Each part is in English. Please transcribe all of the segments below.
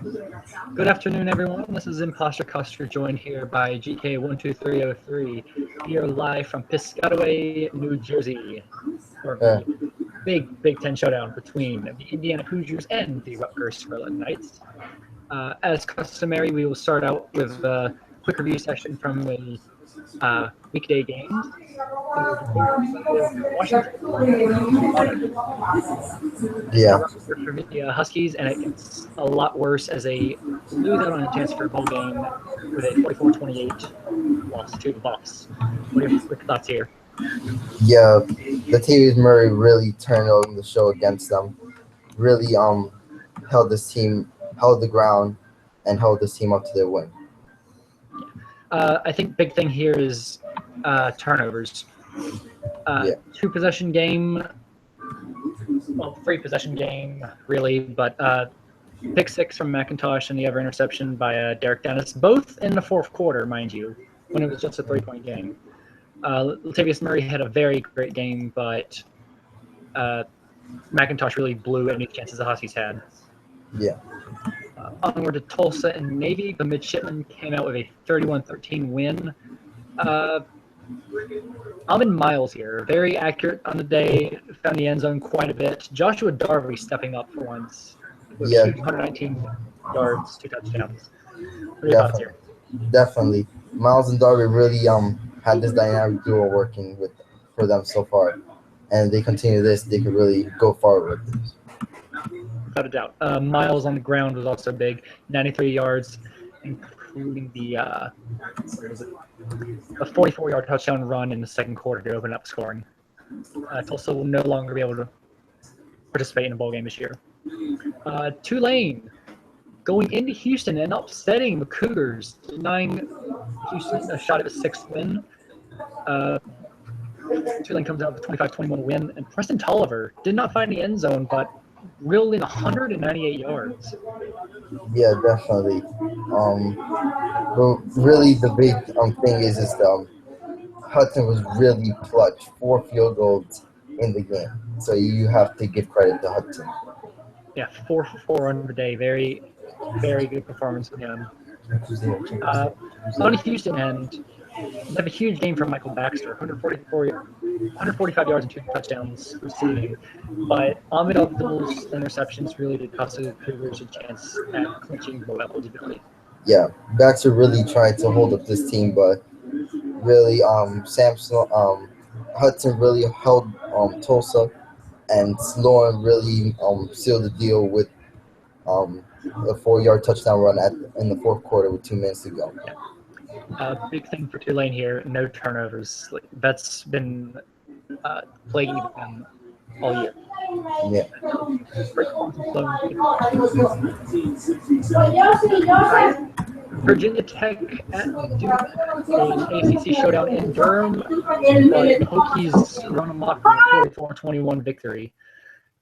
Good afternoon, everyone. This is Imposter Custer, joined here by GK12303. We are live from Piscataway, New Jersey, for Uh, the big Big Ten showdown between the Indiana Hoosiers and the Rutgers Scarlet Knights. As customary, we will start out with a quick review session from the weekday games. The big Washington yeah, for the Huskies, and it gets a lot worse as they lose out on a chance for a bowl game with a 44-28 loss to the Buffs. What are your quick thoughts here? yeah. Latavius Murray really turned on the show against them. Really held this team, held the ground, and held this team up to their win. I think big thing here is turnovers. Yeah, Two possession game, well, three possession game really, but pick six from McIntosh and the other interception by Derek Dennis, both in the fourth quarter, mind you, when it was just a 3-point game. Latavius Murray had a very great game, but McIntosh really blew any chances the Huskies had. yeah, Onward to Tulsa and Navy, the midshipmen came out with a 31-13 win. I'm in Miles here. Very accurate on the day, found the end zone quite a bit. Joshua Darby stepping up for once with yeah. huge 119 yards, 2 touchdowns. What are your thoughts Definitely, here? definitely. Miles and Darby really had this dynamic duo working with for them so far, and if they continue this, they could really go forward. Without a doubt. Miles on the ground was also big, 93 yards, including the what was it? A 44-yard touchdown run in the second quarter to open up scoring. Tulsa will no longer be able to participate in a bowl game this year. Tulane going into Houston and upsetting the Cougars, denying Houston a shot at a sixth win. Tulane comes out with a 25-21 win, and Preston Tolliver did not find the end zone, but reeled in 198 yards. Yeah, definitely. But really, the big thing is Hudson was really clutch, 4 field goals in the game. So you have to give credit to Hudson. Yeah, 4 for 4 on the day. Very, very good performance from him. On the Houston end, they have a huge game from Michael Baxter, 145 yards and 2 touchdowns receiving. But Ahmed Abdul's interceptions really did cost the Cougars a chance at clinching bowl eligibility. Yeah, Baxter really tried to hold up this team, but really, Samson, Hudson really held Tulsa, and Sloan really sealed the deal with um, a 4-yard touchdown run in the fourth quarter with 2 minutes to go. Big thing for Tulane here, no turnovers. That's been plaguing them all year. Yeah, Virginia Tech at Duke, an ACC showdown in Durham, but the Hokies run amok with a 44-21 victory.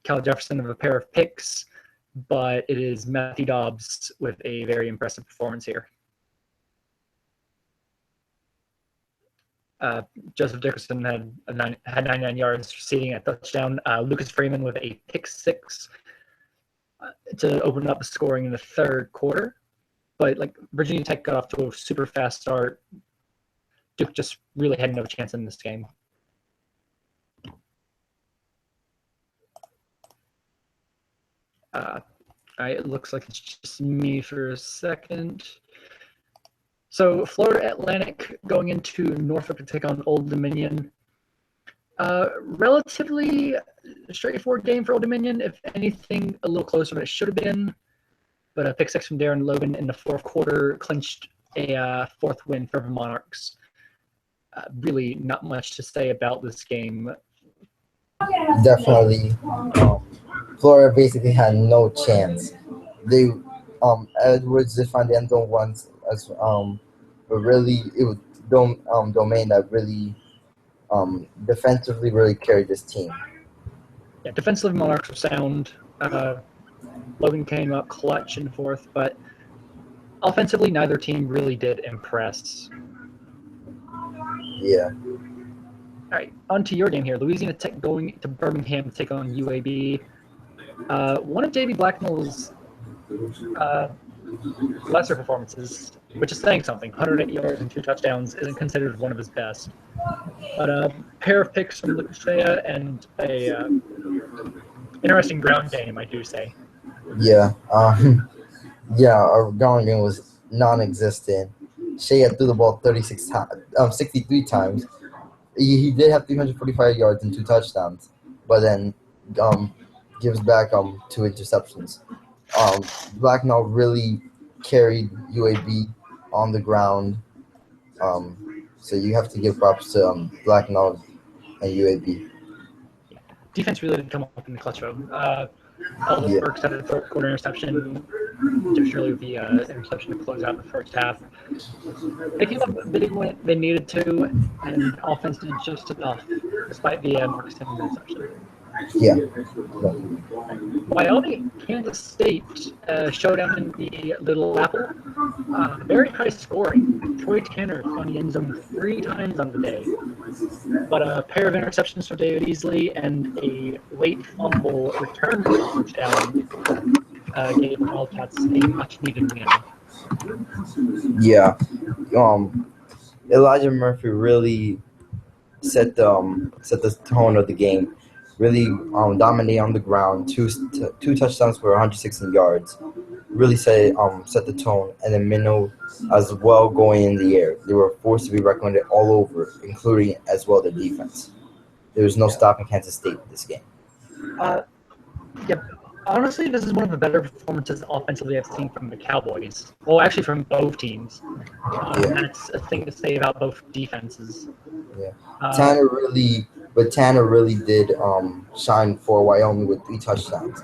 Cal Jefferson of a pair of picks, but it is Matthew Dobbs with a very impressive performance here. Joseph Dickerson had 99 yards receiving a touchdown. Lucas Freeman with a pick six to open up the scoring in the third quarter. But Virginia Tech got off to a super fast start. Duke just really had no chance in this game. It looks like it's just me for a second. So Florida Atlantic going into Norfolk to take on Old Dominion. Relatively straightforward game for Old Dominion. If anything, a little closer than it should have been. But a pick six from Darren Logan in the fourth quarter clinched a fourth win for the Monarchs. Really not much to say about this game. definitely. Florida basically had no chance. They Edwards did find the end zone once, but really it was Domain that really defensively really carried this team. Yeah, defensively, Monarchs were sound. Logan came up clutch in the fourth, but offensively, neither team really did impress. Yeah. All right, on to your game here. Louisiana Tech going to Birmingham to take on UAB. One of JB Blacknell's lesser performances, which is saying something. 108 yards and 2 touchdowns isn't considered one of his best. But a pair of picks from Lucas Shea and a interesting ground game, I do say. Yeah. Yeah. Our ground game was non-existent. Shea threw the ball 36 times, 63 times. He did have 345 yards and 2 touchdowns, but then um, gives back 2 interceptions. Blacknell really carried UAB on the ground. So you have to give props to Blacknell and UAB. Defense really didn't come up in the clutch though. Ellis Yeah. Burks had a third quarter interception, just surely the interception to close out the first half. They came up big when they needed to, and offense did just enough, despite the Marcus Simmons interception. Yeah. Wyoming, Kansas State showdown in the Little Apple. Very high scoring. Troy Tanner found the end zone 3 times on the day. But a pair of interceptions from David Easley and a late fumble return for a touchdown gave the Wildcats a much needed win. Yeah. Elijah Murphy really set the tone of the game. Really dominating on the ground. Two touchdowns for 116 yards. Really set the tone. And then Minnow as well going in the air. They were forced to be reckoned all over, including as well the defense. There was no stopping Kansas State this game. Yeah, honestly, this is one of the better performances offensively I've seen from the Cowboys. Well, actually, from both teams. Yeah. That's a thing to say about both defenses. Yeah. Tanner really did shine for Wyoming with 3 touchdowns,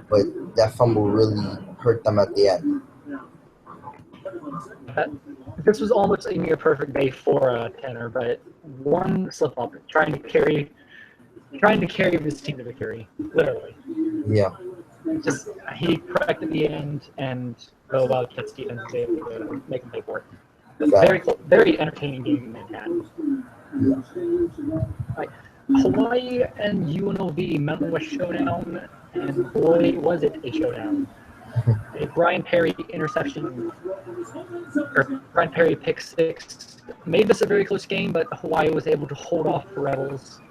but that fumble really hurt them at the end. This was almost a near perfect day for Tanner, but one slip up, trying to carry this team to victory, literally. Yeah. Just he cracked at the end, and the Wildcats defense was able to make him pay for it. Very entertaining game they had. Yeah. Hawaii and UNLV Mountain West showdown, and boy, was it a showdown. A Brian Perry interception, or Brian Perry pick 6, made this a very close game, but Hawaii was able to hold off the Rebels.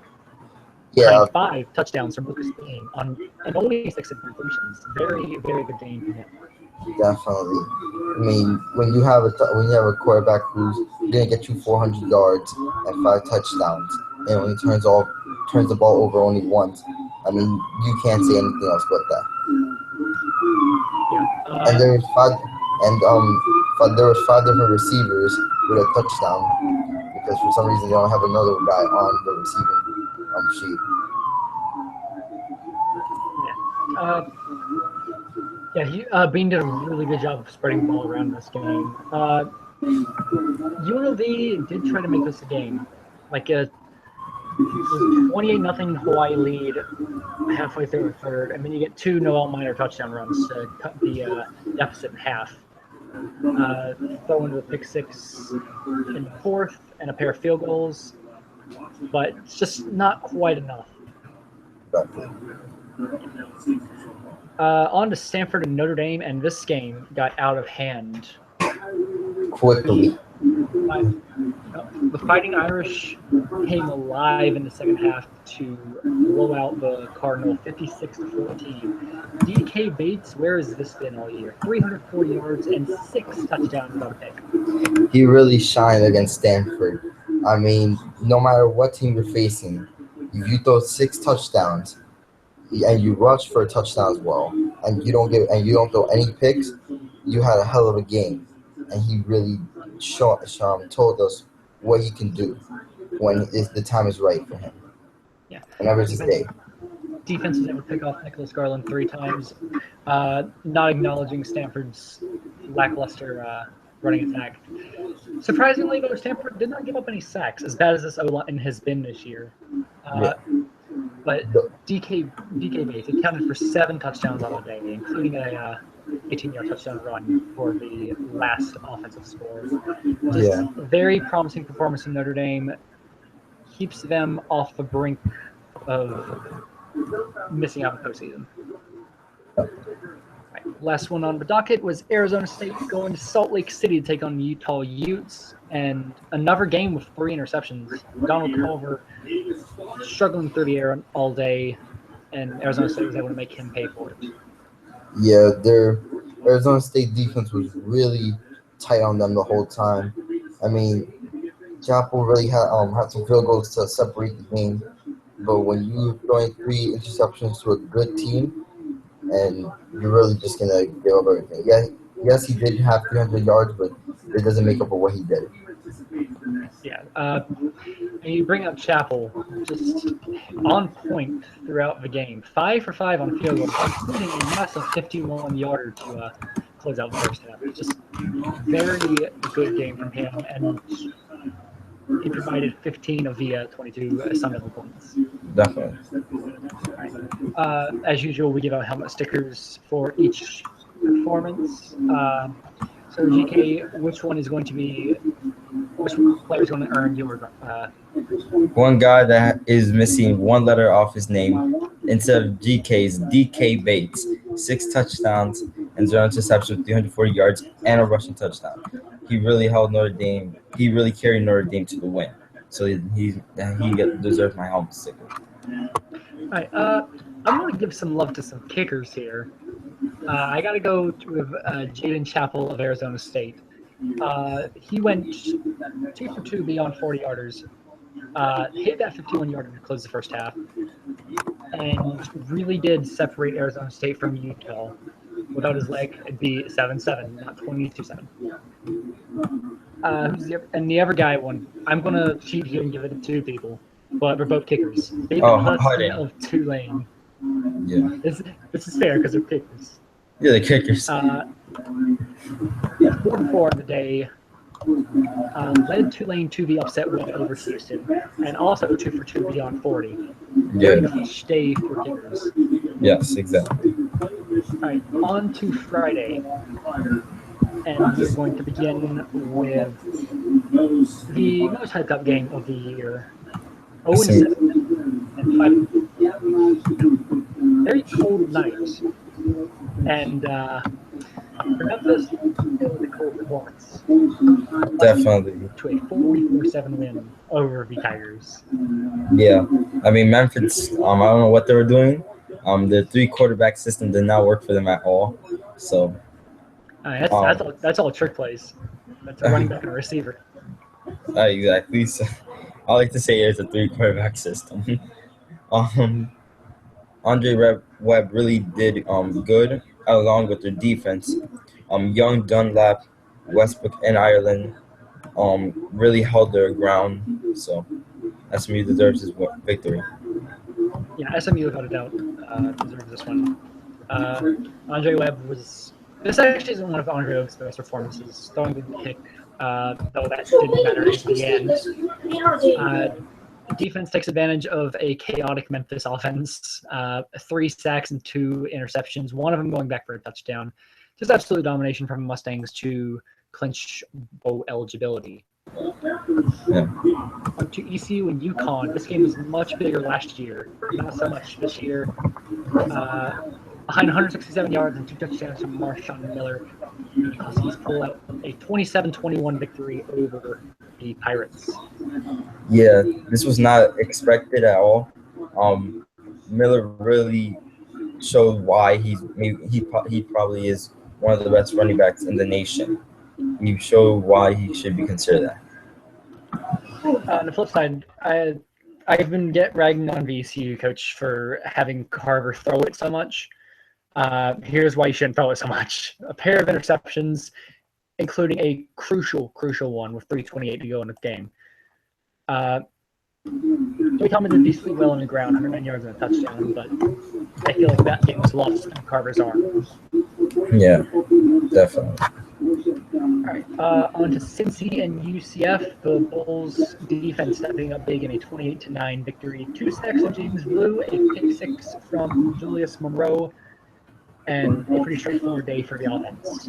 Yeah. 5 touchdowns from Lucas Payne and only 6 incompletions. Very, very good game for him. Definitely. I mean, when you have a quarterback who's gonna get you 400 yards and 5 touchdowns, and when he turns the ball over only once, I mean, you can't say anything else but that. Yeah. And there was 5 different receivers with a touchdown because for some reason they don't have another guy on the receiving sheet. Bean did a really good job of spreading the ball around this game. UNLV did try to make this a game, like a 28-0 Hawaii lead halfway through the third, and then you get 2 Noel Minor touchdown runs to cut the deficit in half. Throw into the pick 6 in the fourth and a pair of field goals, but it's just not quite enough. On to Stanford and Notre Dame, and this game got out of hand Quickly. The Fighting Irish came alive in the second half to blow out the Cardinal 56-14. DK Bates, where has this been all year? 340 yards and 6 touchdowns without a pick. He really shined against Stanford. I mean, no matter what team you're facing, if you throw 6 touchdowns and you rush for a touchdown as well, and you don't throw any picks, you had a hell of a game. And he really told us what he can do when the time is right for him. Yeah. Whenever it's his day. Defense was able to pick off Nicholas Garland 3 times, not acknowledging Stanford's lackluster running attack. Surprisingly, though, Stanford did not give up any sacks, as bad as this O-line has been this year. But DK Bates accounted for 7 touchdowns on the day, including a 18-yard touchdown run for the last offensive score. Just very promising performance in Notre Dame. Keeps them off the brink of missing out on postseason. Right. Last one on the docket was Arizona State going to Salt Lake City to take on Utah Utes, and another game with 3 interceptions. Donald Culver struggling through the air all day, and Arizona State was able to make him pay for it. Yeah, their Arizona State defense was really tight on them the whole time. I mean, Chapel really had some field goals to separate the game, but when you're throwing 3 interceptions to a good team, and you're really just gonna give up everything. Yeah, yes, he did have 300 yards, but it doesn't make up for what he did. Yeah, you bring up Chapel, just on point throughout the game. 5 for 5 on field goals, including a massive 51-yarder to close out the first half. Just very good game from him, and he provided 15 of the 22 Sun Devil points. Definitely. Right. As usual, we give out helmet stickers for each performance. So GK, which player is going to earn your? One guy that is missing one letter off his name instead of GK's DK Bates, 6 touchdowns and 0 interceptions with 340 yards and a rushing touchdown. He really held Notre Dame. He really carried Notre Dame to the win. So he deserves my helmet sticker. All right. I'm going to give some love to some kickers here. I got to go with Jaden Chapel of Arizona State. He went 2 for 2 beyond 40-yarders. Hit that 51-yarder to close the first half, and really did separate Arizona State from Utah. Without his leg, it'd be 7-7, not 22-7. And the other guy won. I'm going to cheat here and give it to 2 people, but they're both kickers. David Hudson of Tulane. Yeah. This is fair because they're kickers. Yeah, the kickers. 4 for 4 on the day. Led Tulane to the upset win over Houston, and also 2 for 2 beyond 40. Yeah. Each day for kickers. Yes, exactly. All right, on to Friday, and we're going to begin with the most hyped up game of the year. 0-7 and 5. Very cold night, and for Memphis, it was a cold performance. Definitely. To a 44-7 win over the Tigers. Yeah. I mean, Memphis, I don't know what they were doing. The 3-quarterback system did not work for them at all. So that's all trick plays. That's a running back and a receiver. Exactly. So, I like to say it's a 3-quarterback system. Andre Webb really did good along with their defense. Young, Dunlap, Westbrook, and Ireland really held their ground. So SMU deserves his victory. Yeah, SMU without a doubt deserves this one. Andre Webb was. This actually isn't one of Andre Webb's best performances. Throwing the pick, though that didn't matter in the end. Defense takes advantage of a chaotic Memphis offense. 3 sacks and 2 interceptions, one of them going back for a touchdown. Just absolute domination from Mustangs to clinch bowl eligibility. Yeah. On to ECU and UConn. This game was much bigger last year. Not so much this year. Behind 167 yards and 2 touchdowns from Marshawn Miller, the Huskies pull out a 27-21 victory over the Pirates. Yeah, this was not expected at all. Miller really showed why he probably is one of the best running backs in the nation. He showed why he should be considered that. On the flip side, I've been ragging on the ECU coach for having Carver throw it so much. Here's why you shouldn't throw it so much. A pair of interceptions, including a crucial one with 3:28 to go in the game. Joey Thomas did decently well on the ground, 109 yards and a touchdown, but I feel like that game was lost in Carver's arm. Yeah, definitely. All right, on to Cincy and UCF. The Bulls' defense stepping up big in a 28-9 victory. 2 sacks from James Blue, a pick 6 from Julius Monroe, and a pretty straightforward day for the offense.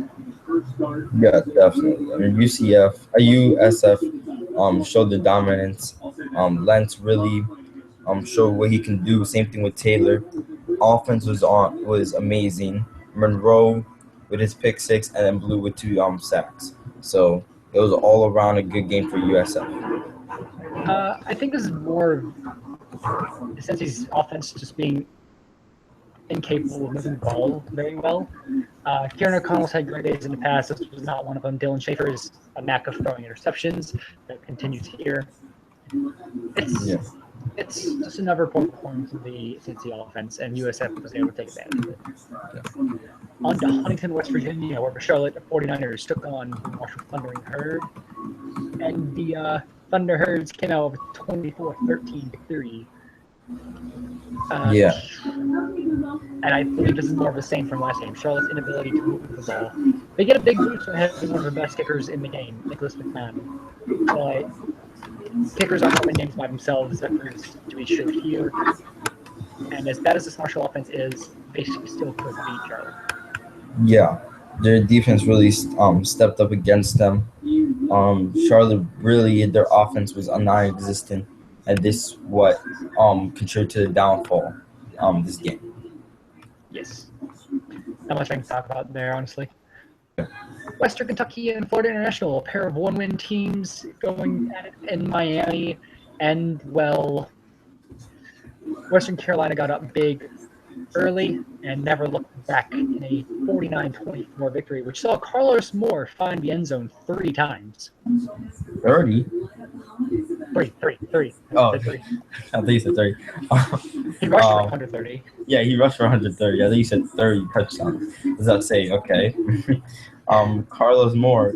Yeah, definitely. I mean, USF showed the dominance. Lentz really showed what he can do. Same thing with Taylor. Offense was amazing. Monroe with his pick six, and then Blue with 2 sacks. So it was all around a good game for USF. I think this is more since his offense just being incapable of moving the ball very well. Kieran O'Connell's had great days in the past. This was not one of them. Dylan Schaefer is a knack of throwing interceptions that continues here. It's just another poor performance of the Cincy offense, and USF was able to take advantage of it. Yeah. On to Huntington, West Virginia, where the Charlotte 49ers took on the Marshall Thundering Herd. And the Thunder Herds came out with a 24-13 victory. And I believe this is more of the same from last game. Charlotte's inability to move the ball. They get a big boost from having one of the best kickers in the game, Nicholas McMahon. But kickers aren't winning games by themselves. That proves to be true here. And as bad as this Marshall offense is, they still could beat Charlotte. Yeah, their defense really stepped up against them. Charlotte really, their offense was non-existent, and this what contributed to the downfall this game. Yes. Not much I can talk about there, honestly. Western Kentucky and Florida International, a pair of one-win teams going at it in Miami, and well, Western Carolina got up big early and never looked back in a 49-24 victory, which saw Carlos Moore find the end zone 30 times. 30? Three. Oh, three. I think you said 30. He rushed for 130. Yeah, he rushed for 130. I think you said 30 touchdowns. Does that say okay? Carlos Moore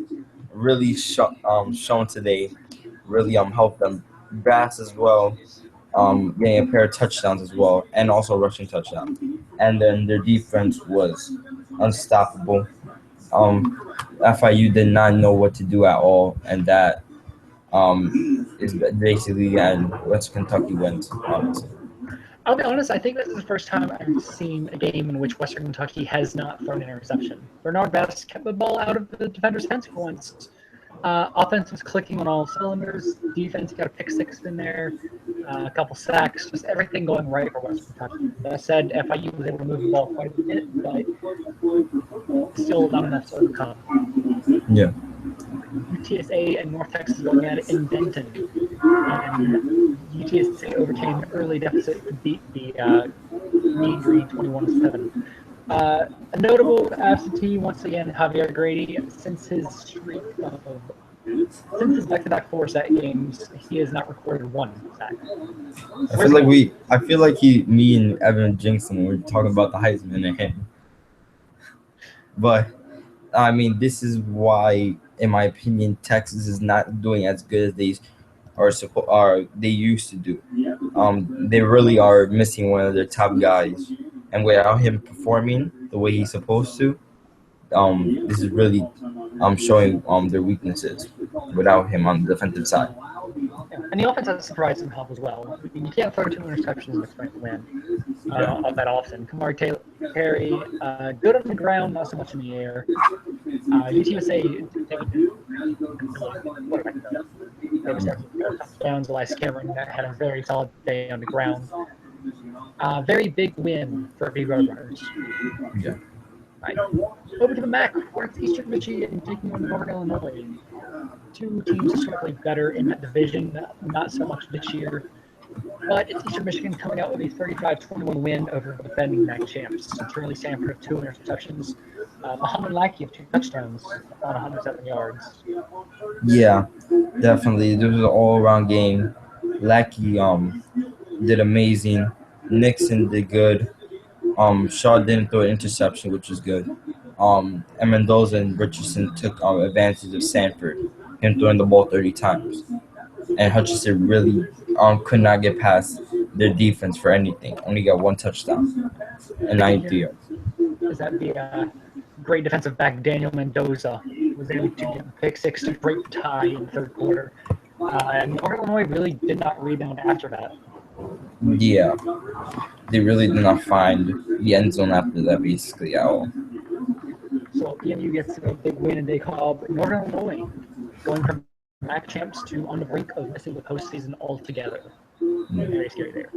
really shown today, really helped them pass as well, getting a pair of touchdowns as well, and also rushing touchdown. And then their defense was unstoppable. FIU did not know what to do at all, and that is basically and West Kentucky wins, honestly. I'll be honest, I think this is the first time I've seen a game in which Western Kentucky has not thrown an interception. Bernard Bass kept the ball out of the defender's hands for once. Offense was clicking on all cylinders. Defense got a pick six in there, a couple sacks, just everything going right for Western Kentucky. That said, FIU was able to move the ball quite a bit, but still not enough to overcome. Yeah. UTSA and North Texas going at it in Denton. And UTSA overcame an early deficit to beat the Mean Green 21-7. A notable absentee once again, Javier Grady. Since his back-to-back 4-sack games, he has not recorded one sack. I feel like me and Evan Jinxon were talking about the Heisman and him. But I mean, this is why, in my opinion, Texas is not doing as good as they used to do. They really are missing one of their top guys, and without him performing the way he's supposed to, this is really showing their weaknesses without him on the defensive side. And the offense has surprised some help as well. You can't throw 2 interceptions and expect to win that often. Kamari Perry, good on the ground, not so much in the air. UTSA touchdowns. Elias Cameron had a very solid day on the ground. Very big win for the Roadrunners. Yeah. Right. Over to the MAC, where it's Eastern Michigan taking on Northern Illinois. 2 teams historically better in that division, not so much this year. But it's Eastern Michigan coming out with a 35-21 win over the defending MAC champs. Charlie Sanford of 2 interceptions. Muhammad Lackey of 2 touchdowns on 107 yards. Yeah, definitely. This was an all-around game. Lackey did amazing. Nixon did good. Shaw didn't throw an interception, which was good. And Mendoza and Richardson took advantage of Sanford, him throwing the ball 30 times. And Hutchinson really could not get past their defense for anything. Only got 1 touchdown and 93 yards. Is that the great defensive back Daniel Mendoza was able to get the pick 6 to break the tie in the 3rd quarter. And Northern Illinois really did not rebound after that. Yeah, they really did not find the end zone after that, basically, at all. So EMU gets a big win, and they call Northern Illinois going from MAC champs to on the brink of missing the postseason altogether. Very scary there.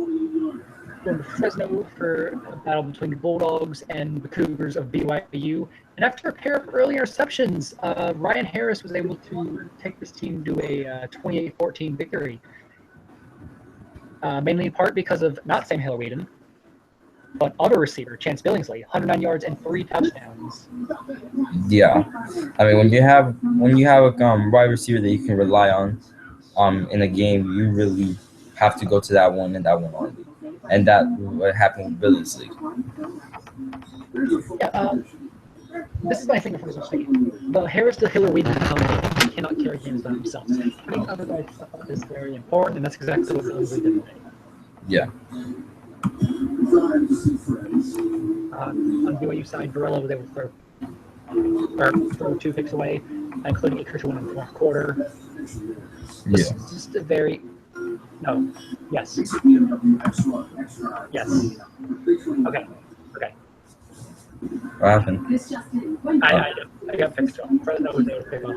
going to Fresno for a battle between the Bulldogs and the Cougars of BYU. And after a pair of early interceptions, Ryan Harris was able to take this team to a 28-14 victory. Mainly in part because of not Sam Hiller-Weeden, but other receiver, Chance Billingsley, 109 yards and 3 touchdowns. Yeah, I mean when you have a wide receiver that you can rely on in a game, you really have to go to that one and that one only, and that what happened with Billingsley. Yeah, this is my thing for this week. The Harris to Hiller-Weeden combo cannot carry games by themselves. Putting other guys up is very important, and that's exactly what Billingsley did today. Yeah. On BYU side, Varela was able to throw 2 picks away, including a crucial one in the fourth quarter. This is just a very yes. Okay. What happened? I got fixed up. Fresno was able to pick off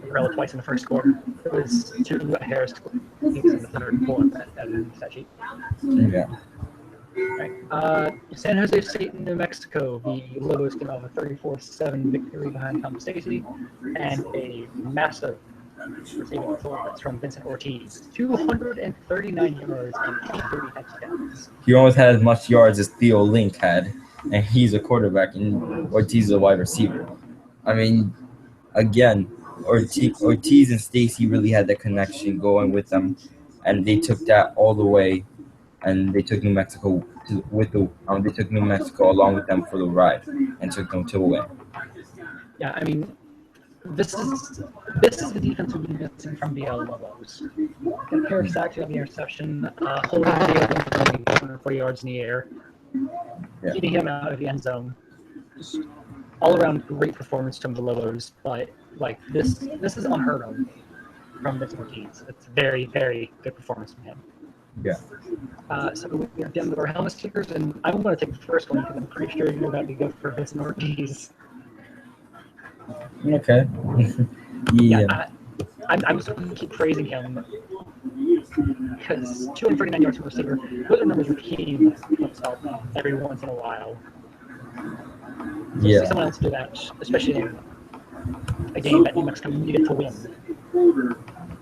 Varela twice in the first quarter. It was 2 Harris picks in the third and fourth at the stat sheet. Yeah. Right. San Jose State and New Mexico, the Lobos came out with a 34-7 victory behind Tom Stacy and a massive receiving performance from Vincent Ortiz. 239 yards and 30 touchdowns. He almost had as much yards as Theo Link had, and he's a quarterback, and Ortiz is a wide receiver. I mean, again, Ortiz and Stacy really had that connection going with them, and they took that all the way. And they took New Mexico they took New Mexico along with them for the ride and took them to a win. Yeah, I mean, this is the defense we've been missing from the Lobos. A pair of sacks on the interception, holding the for 240 yards in the air, keeping him out of the end zone. Just all around great performance from the Lobos, but like this is unheard of from Vincent Ortiz. It's very, very good performance from him. Yeah. So we're down with our helmet stickers, and I'm going to take the first one because I'm pretty sure you're about to go for Vincent Ortiz. Okay. Yeah. I'm just going to keep praising him because 239 yards from receiver, those are numbers repeating themselves every once in a while. So to see someone else do that, especially in a game that New Mexico needed to win,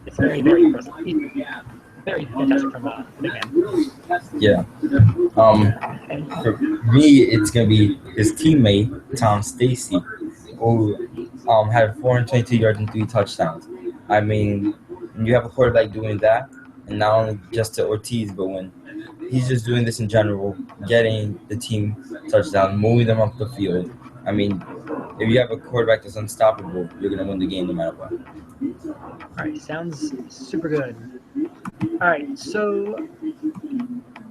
it's very, very impressive. Very fantastic from the big man. Yeah. For me, it's gonna be his teammate Tom Stacy, who had 422 yards and 3 touchdowns. I mean, when you have a quarterback doing that, and not only just to Ortiz, but when he's just doing this in general, getting the team touchdown, moving them up the field. I mean, if you have a quarterback that's unstoppable, you're gonna win the game no matter what. All right, sounds super good. All right, so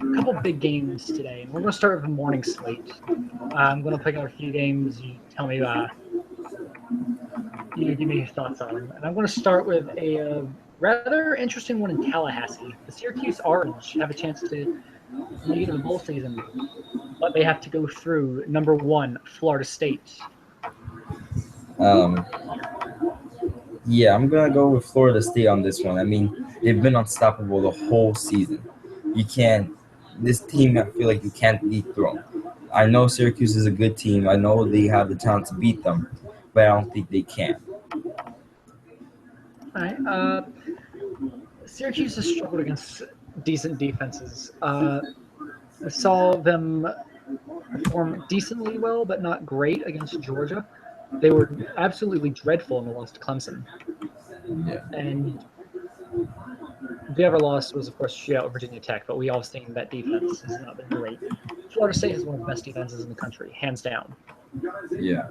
a couple big games today. We're going to start with the morning slate. I'm going to pick out a few games. You tell me, you give me your thoughts on them. And I'm going to start with a rather interesting one in Tallahassee. The Syracuse Orange have a chance to lead in the bowl season, but they have to go through number 1, Florida State. Yeah, I'm gonna go with Florida State on this one. I mean, they've been unstoppable the whole season. This team, I feel like you can't beat through. I know Syracuse is a good team. I know they have the talent to beat them, but I don't think they can. All right. Syracuse has struggled against decent defenses. I saw them perform decently well, but not great against Georgia. They were absolutely dreadful in the loss to Clemson. Yeah. And the other loss was, of course, shootout with Virginia Tech, but we all seen that defense has not been great. Florida State is one of the best defenses in the country, hands down. Yeah.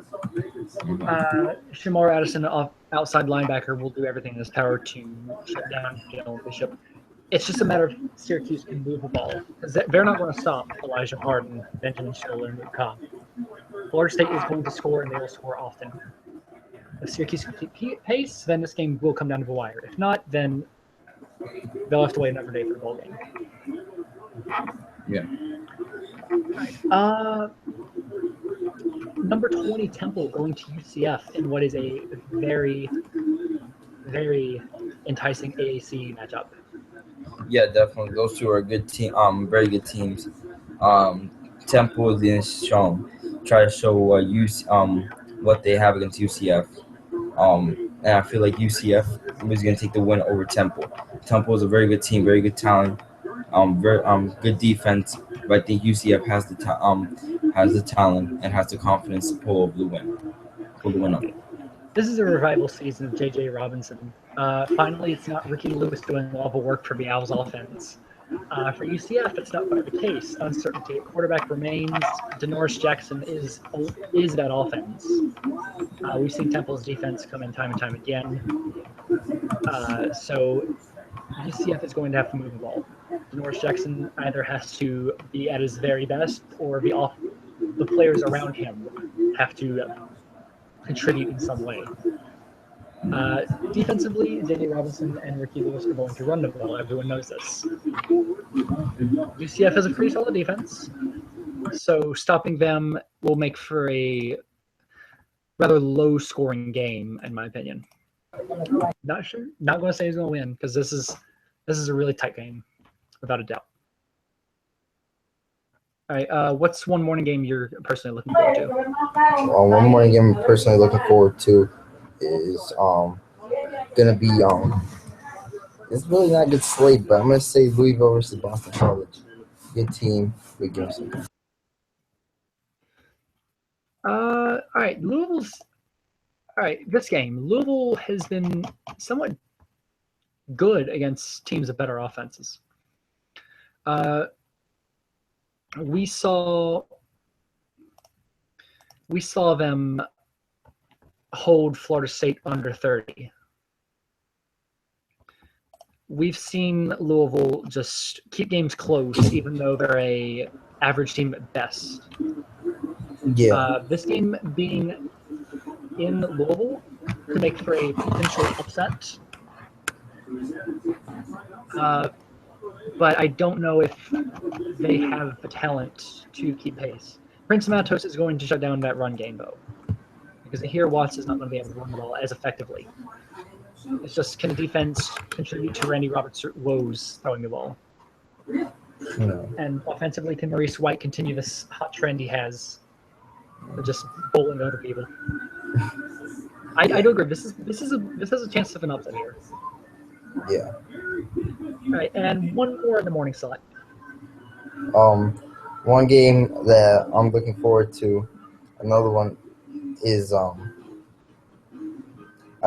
Shamar Addison, outside linebacker, will do everything in his power to shut down Jalen Bishop. It's just a matter of Syracuse can move the ball. They're not going to stop Elijah Harden, Benjamin Schiller, and Luke Cobb. Florida State is going to score, and they will score often. If Syracuse can keep pace, then this game will come down to the wire. If not, then they'll have to wait another day for the bowl game. Yeah. Number 20 Temple going to UCF in what is a very, very enticing AAC matchup. Yeah, definitely. Those two are good team. Very good teams. Temple is being shown. Try to show what they have against UCF. And I feel like UCF is going to take the win over Temple. Temple is a very good team, very good talent, very good defense. But I think UCF has the talent and has the confidence to pull the win up. This is a revival season of J.J. Robinson. Finally, it's not Ricky Lewis doing all the work for Bial's offense. For UCF, it's not quite the case. Uncertainty at quarterback remains. Denoris Jackson is that offense. We've seen Temple's defense come in time and time again. So UCF is going to have to move the ball. Denoris Jackson either has to be at his very best, or the players around him have to contribute in some way. Defensively, J.J. Robinson and Ricky Lewis are going to run the ball. Everyone knows this. UCF has a pretty solid defense, so stopping them will make for a rather low-scoring game, in my opinion. Not sure. Not going to say who's going to win, because this is a really tight game, without a doubt. All right. What's one morning game you're personally looking forward to? One morning game I'm personally looking forward to is gonna be it's really not a good slate, but I'm gonna say Louisville versus Boston College. Good team, good game. All right. This game, Louisville has been somewhat good against teams with better offenses. We saw them hold Florida State under 30. We've seen Louisville just keep games close, even though they're a average team at best. Yeah. This game being in Louisville could make for a potential upset. But I don't know if they have the talent to keep pace. Prince Matos is going to shut down that run game, though, because here Watts is not going to be able to run the ball as effectively. It's just, can the defense contribute to Randy Roberts' woes throwing the ball? No. And offensively, can Maurice White continue this hot trend he has of just bowling over people? I do agree. This has a chance of an upset here. Yeah. All right, and one more in the morning slot. One game that I'm looking forward to. Another one is I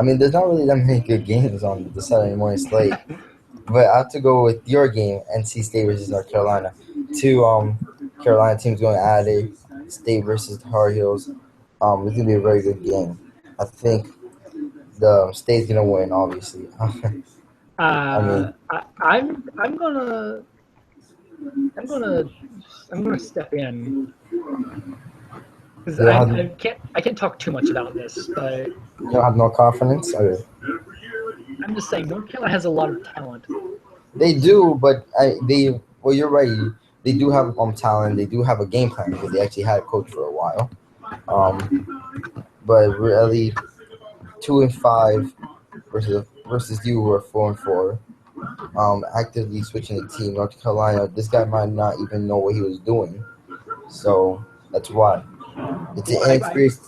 mean, there's not really that many good games on the Saturday morning slate, but I have to go with your game, NC State versus North Carolina. Two Carolina teams going at it. State versus the Tar Heels. It's gonna be a very good game. I think the State's gonna win, obviously. I'm gonna step in because I can't talk too much about this, but You don't have no confidence. Okay. I'm just saying North Carolina has a lot of talent. They do, but well, you're right. They do have talent. They do have a game plan because they actually had a coach for a while. But really, 2-5 versus you who are 4-4. Actively switching the team. North Carolina, this guy might not even know what he was doing, so that's why. It's an inexperienced.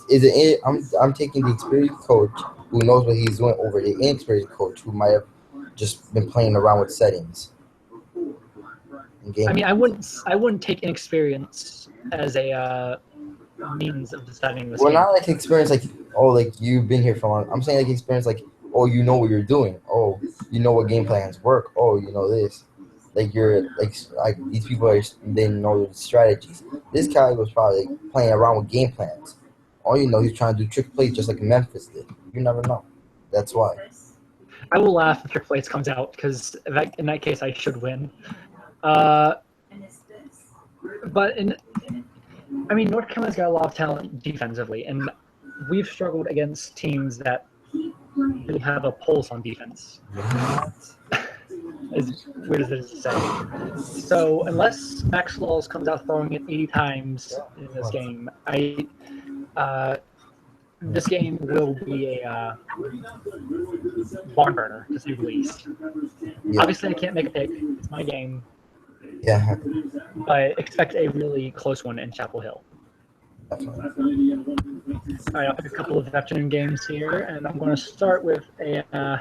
I'm taking the experienced coach who knows what he's doing over the inexperienced coach who might have just been playing around with settings. I mean, I wouldn't take inexperience as a means of deciding this. Well, game. not like experience, like you've been here for long. I'm saying like experience, like you know what you're doing. Oh, you know what game plans work. Oh, you know this. Like you're like these people they know the strategies. This guy was probably playing around with game plans. All you know, he's trying to do trick plays just like Memphis did. You never know. That's why. I will laugh if trick plays comes out because in that case I should win. But I mean, North Carolina's got a lot of talent defensively, and we've struggled against teams that do have a pulse on defense. As weird as it is to say. So unless Max Laws comes out throwing it 80 times in this game, this game will be a barn burner, to say the least. Yeah. Obviously, I can't make a pick. It's my game. Yeah. But expect a really close one in Chapel Hill. Definitely. All right, I'll pick a couple of afternoon games here, and I'm going to start with a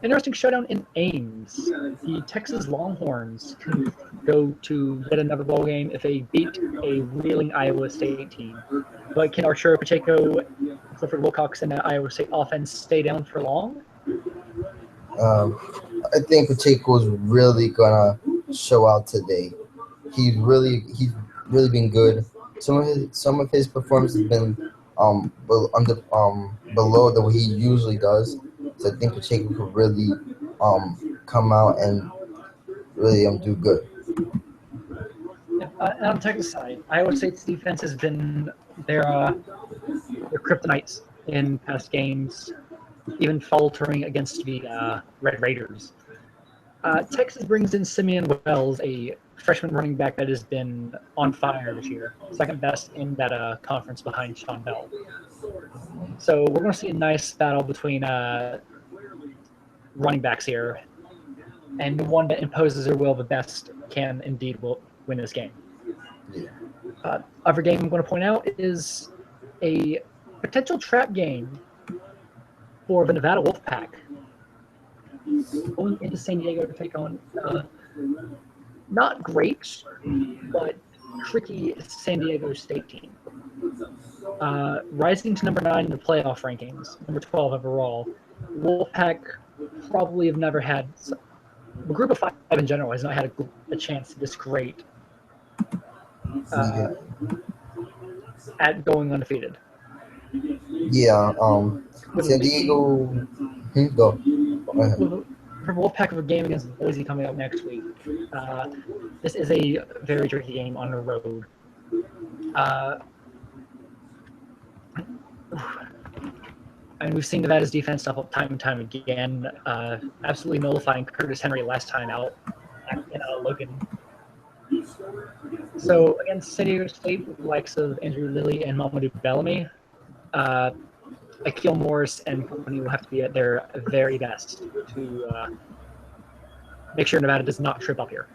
interesting showdown in Ames. The Texas Longhorns can go to yet another bowl game if they beat a reeling Iowa State team. But can Arturo Pacheco, Clifford Wilcox, and that Iowa State offense stay down for long? I think Pacheco's really gonna show out today. He's really been good. Some of his performance has been below the way he usually does. So I think Pacheco could really come out and really do good. And on the Texas side, Iowa State's defense has been their kryptonites in past games, even faltering against the Red Raiders. Texas brings in Simeon Wells, a freshman running back that has been on fire this year, second best in that conference behind Sean Bell. So we're going to see a nice battle between running backs here, and the one that imposes their will the best can indeed win this game. Yeah. Other game I'm going to point out is a potential trap game for the Nevada Wolfpack, going into San Diego to take on not great, but tricky San Diego State team. Rising to number 9 in the playoff rankings, number 12 overall, Wolfpack probably have never had the group of 5 in general has not had a chance this great at going undefeated. Yeah. San Diego. Go. For Wolfpack of a game against Boise coming up next week, this is a very tricky game on the road. And we've seen Nevada's defense step up time and time again, absolutely nullifying Curtis Henry last time out in Logan. So against San Diego State, with the likes of Andrew Lilly and Mamadou Bellamy, Akil Morris and company will have to be at their very best to make sure Nevada does not trip up here.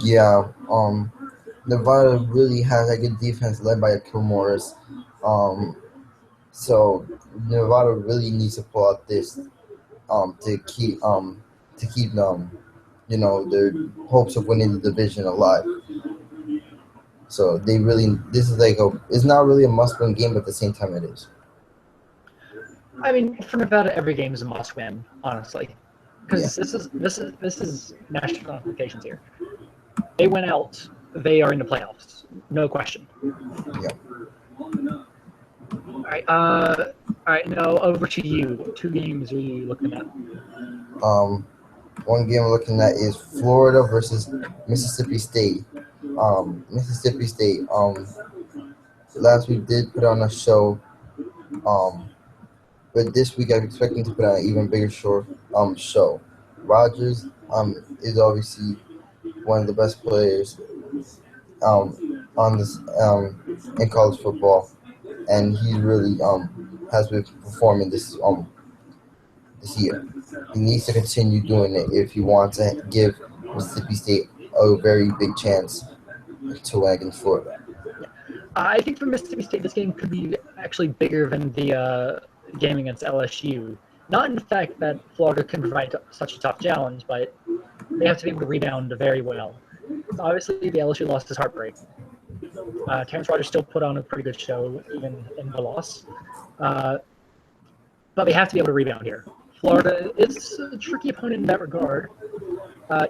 Yeah. Nevada really has a good defense led by Akil Morris. So Nevada really needs to pull out this to keep them, their hopes of winning the division alive. So this is it's not really a must-win game, but at the same time it is. I mean, for Nevada, every game is a must-win, honestly, because this is national implications here. They went out, they are in the playoffs, no question. Yeah. All right. Now over to you. What 2 games are you looking at? One game we're looking at is Florida versus Mississippi State. Mississippi State. Last week did put on a show. But this week I'm expecting to put on an even bigger show. Rogers is obviously one of the best players on this in college football, and he really has been performing this year. He needs to continue doing it if he wants to give Mississippi State a very big chance to win against Florida. I think for Mississippi State, this game could be actually bigger than the game against LSU. Not in the fact that Florida can provide such a tough challenge, but they have to be able to rebound very well. Obviously, the LSU loss is heartbreaking. Terrence Rogers still put on a pretty good show, even in the loss. But they have to be able to rebound here. Florida is a tricky opponent in that regard.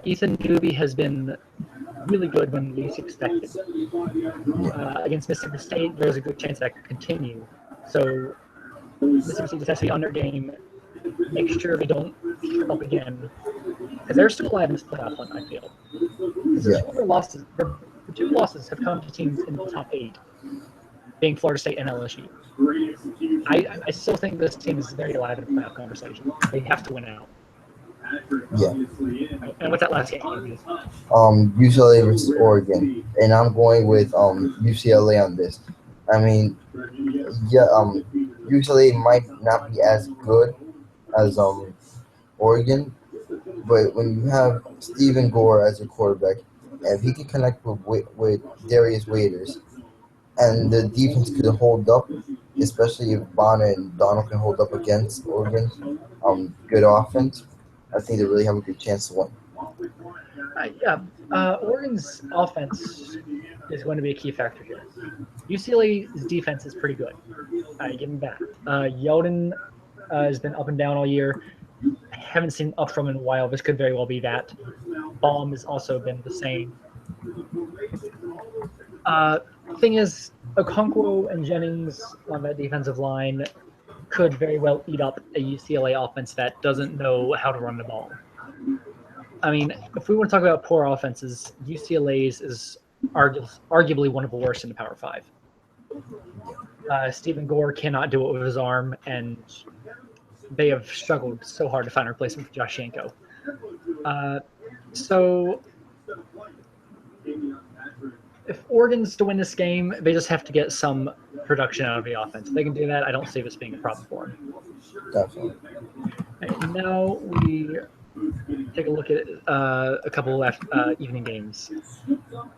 Ethan Newby has been really good when least expected. Against Mississippi State, there's a good chance that could continue. So Mississippi State just has to be on their game, make sure they don't trip up again, because they're still alive in this playoff hunt, I feel. The 2 losses have come to teams in the top 8, being Florida State and LSU. I still think this team is very alive in the playoff conversation. They have to win out. Yeah. And what's that last game? UCLA versus Oregon, and I'm going with UCLA on this. I mean, Yeah, UCLA might not be as good as Oregon, but when you have Stephen Gore as your quarterback, and if he can connect with Darius Waiters, and the defense could hold up, especially if Bonner and Donald can hold up against Oregon's good offense, I think they really have a good chance to win. Oregon's offense is going to be a key factor here. UCLA's defense is pretty good. I give them that. Yeldon has been up and down all year. I haven't seen up from him in a while. This could very well be that. Baum has also been the same. Thing is, Okonkwo and Jennings on that defensive line could very well eat up a UCLA offense that doesn't know how to run the ball. I mean, if we want to talk about poor offenses, UCLA's is arguably one of the worst in the Power Five. Stephen Gore cannot do it with his arm, and they have struggled so hard to find a replacement for Josh Yanko. So if Oregon's to win this game, they just have to get some production out of the offense. If they can do that, I don't see this being a problem for them. Definitely. And now we take a look at a couple of evening games.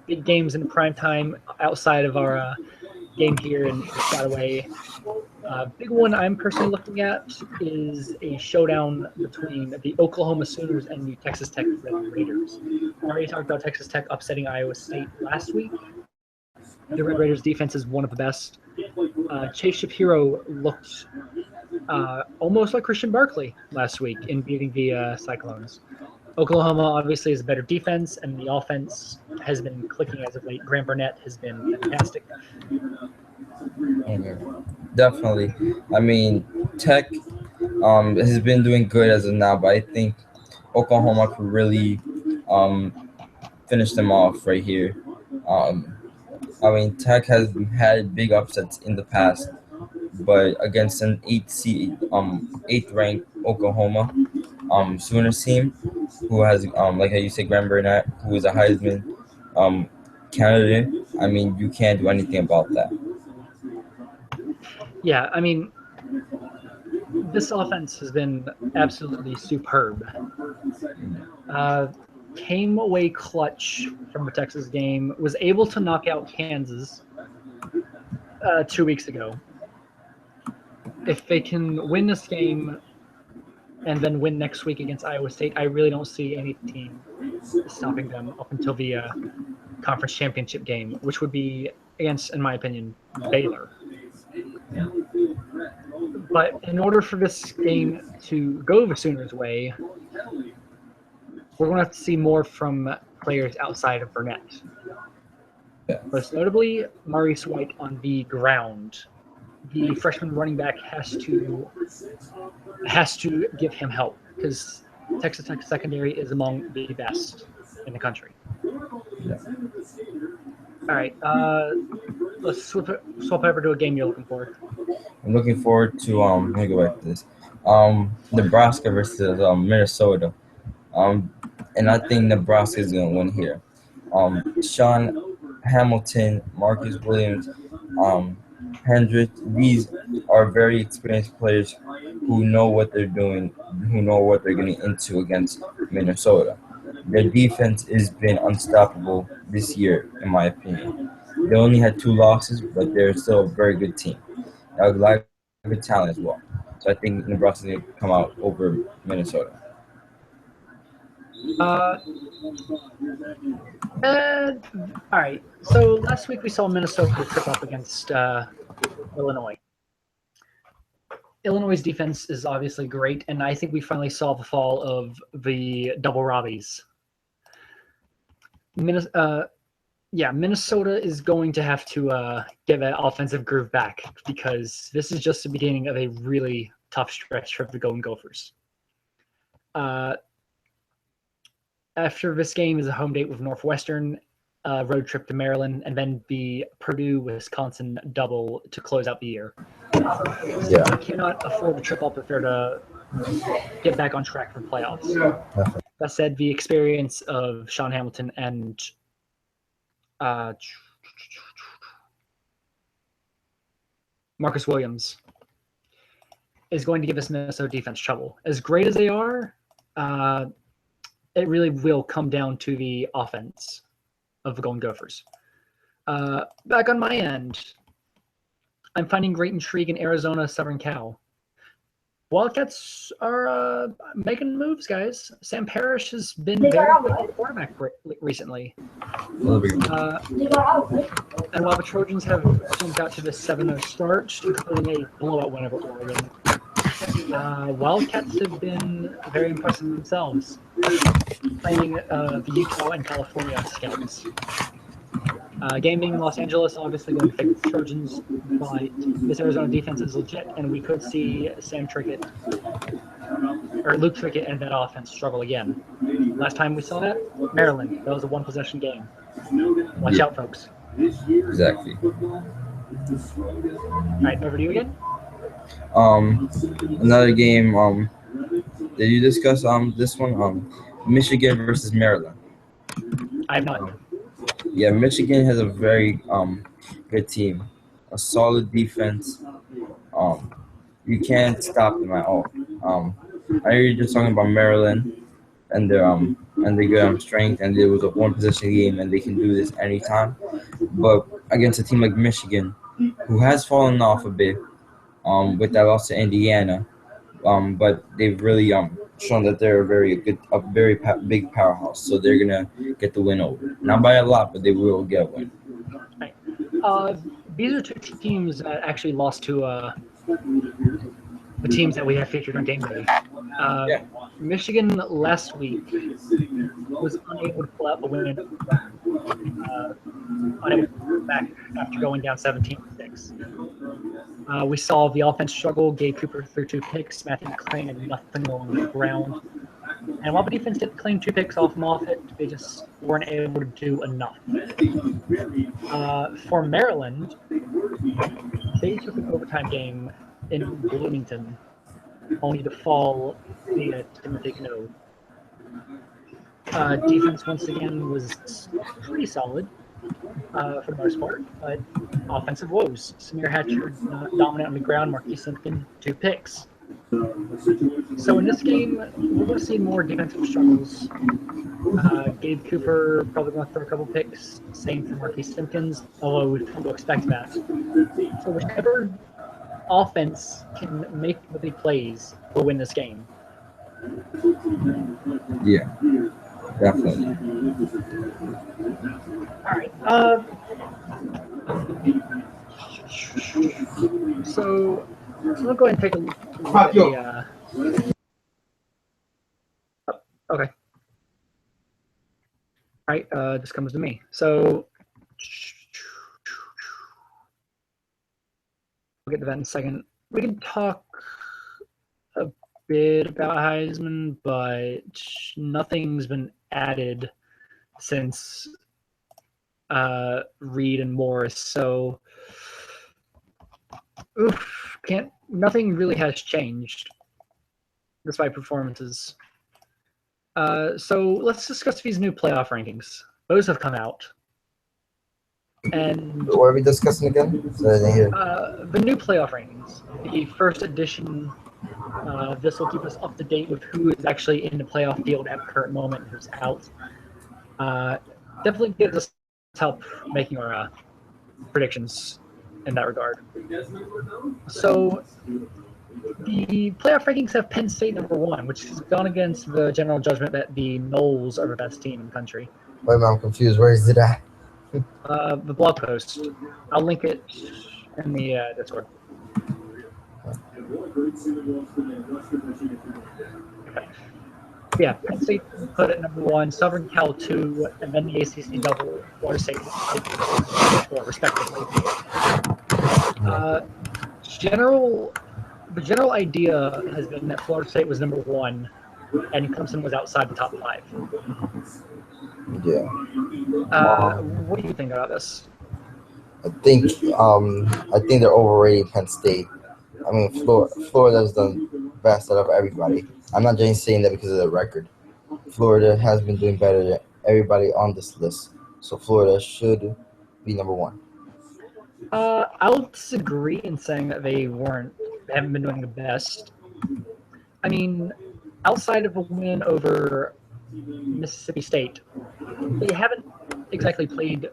Big games in prime time outside of our game here in Piscataway. Big one I'm personally looking at is a showdown between the Oklahoma Sooners and the Texas Tech Red Raiders. I already talked about Texas Tech upsetting Iowa State last week. The Red Raiders' defense is one of the best. Chase Shapiro looked almost like Christian Barkley last week in beating the Cyclones. Oklahoma obviously is a better defense, and the offense has been clicking as of late. Graham Burnett has been fantastic. Definitely. I mean, Tech has been doing good as of now, but I think Oklahoma could really finish them off right here. I mean, Tech has had big upsets in the past, but against an eighth ranked Oklahoma Sooners team, who has like how you say, Graham Burnett, who is a Heisman candidate. I mean, you can't do anything about that. Yeah, I mean, this offense has been absolutely superb. Came away clutch from the Texas game, was able to knock out Kansas 2 weeks ago. If they can win this game and then win next week against Iowa State, I really don't see any team stopping them up until the conference championship game, which would be against, in my opinion, Baylor. But in order for this game to go the Sooners' way, we're going to have to see more from players outside of Burnett. Yeah. Most notably, Maurice White on the ground. The freshman running back has to give him help because Texas Tech secondary is among the best in the country. Yeah. All right, let's swap over to a game you're looking for. I'm looking forward to let me go back to this. Nebraska versus Minnesota. And I think Nebraska is gonna win here. Sean Hamilton, Marcus Williams, Hendrick, these are very experienced players who know what they're doing, who know what they're getting into against Minnesota. Their defense has been unstoppable this year, in my opinion. They only had 2 losses, but they're still a very good team. They have a lot of good talent as well. So I think Nebraska is going to come out over Minnesota. All right. So last week we saw Minnesota trip up against Illinois. Illinois' defense is obviously great, and I think we finally saw the fall of the double Robbies. Minnesota is going to have to get that offensive groove back because this is just the beginning of a really tough stretch for the Golden Gophers. After this game is a home date with Northwestern, road trip to Maryland, and then the Purdue-Wisconsin double to close out the year. Yeah. They cannot afford the trip up if they're to get back on track for the playoffs. That said, the experience of Sean Hamilton and Marcus Williams, is going to give us Minnesota defense trouble. As great as they are, it really will come down to the offense of the Golden Gophers. Back on my end, I'm finding great intrigue in Arizona Southern Cal. Wildcats are making moves, guys. Sam Parrish has been very good quarterback recently. And while the Trojans have jumped out to the 7-0 start, including a blowout win over Oregon, Wildcats have been very impressive themselves, playing the Utah and California scouts. Game being in Los Angeles, obviously going to favor the Trojans, but this Arizona defense is legit, and we could see Luke Trickett and that offense struggle again. Last time we saw that, Maryland. That was a one-possession game. Watch out, folks. Exactly. All right, over to you again. Another game. Did you discuss this one? Michigan versus Maryland. I have not. Yeah, Michigan has a very good team, a solid defense. You can't stop them at all. I hear you just talking about Maryland and their good strength, and it was a one-possession game, and they can do this anytime. But against a team like Michigan, who has fallen off a bit, with that loss to Indiana, but they've really shown that they're a very big powerhouse. So they're gonna get the win over, not by a lot, but they will get a win. Right. These are two teams that actually lost to the teams that we have featured on Gameday. Michigan last week was unable to pull out the win, unable to come back after going down 17-6. We saw the offense struggle. Gabe Cooper threw 2 picks. Matthew McClain had nothing on the ground. And while the defense did claim 2 picks off it, they just weren't able to do enough. For Maryland, they took an overtime game in Bloomington, only to fall via Timothy Cano. Defense, once again, was pretty solid for the most part, but offensive woes. Samir Hatcher dominant on the ground, Marquis Simpkin, 2 picks. So in this game, we're going to see more defensive struggles. Gabe Cooper probably going to throw a couple picks. Same for Marquis Simpkins, although we've come to expect that. So whichever offense can make the big plays will win this game. Yeah, definitely. All right. So we'll go ahead and take a look at the. Okay. All right. This comes to me. So we'll get to that in a second. We can talk a bit about Heisman, but nothing's been added since Reed and Morris. So nothing really has changed despite performances. So let's discuss these new playoff rankings. Those have come out. And what are we discussing again? So I didn't hear. The new playoff rankings, the first edition. This will keep us up to date with who is actually in the playoff field at the current moment and who's out. Definitely gives us help making our predictions in that regard. So the playoff rankings have Penn State number 1, which has gone against the general judgment that the Noles are the best team in the country. Wait, I'm confused. Where is it at? The blog post. I'll link it in the Discord. Okay. Yeah, Penn State put it number 1, Southern Cal 2, and then the ACC double, Florida State 4, respectively. The general idea has been that Florida State was number 1, and Clemson was outside the top 5. Yeah. What do you think about this? I think they're overrating Penn State. I mean, Florida's done best out of everybody. I'm not just saying that because of the record. Florida has been doing better than everybody on this list. So Florida should be number 1. I'll disagree in saying that they haven't been doing the best. I mean, outside of a win over Mississippi State, they haven't exactly played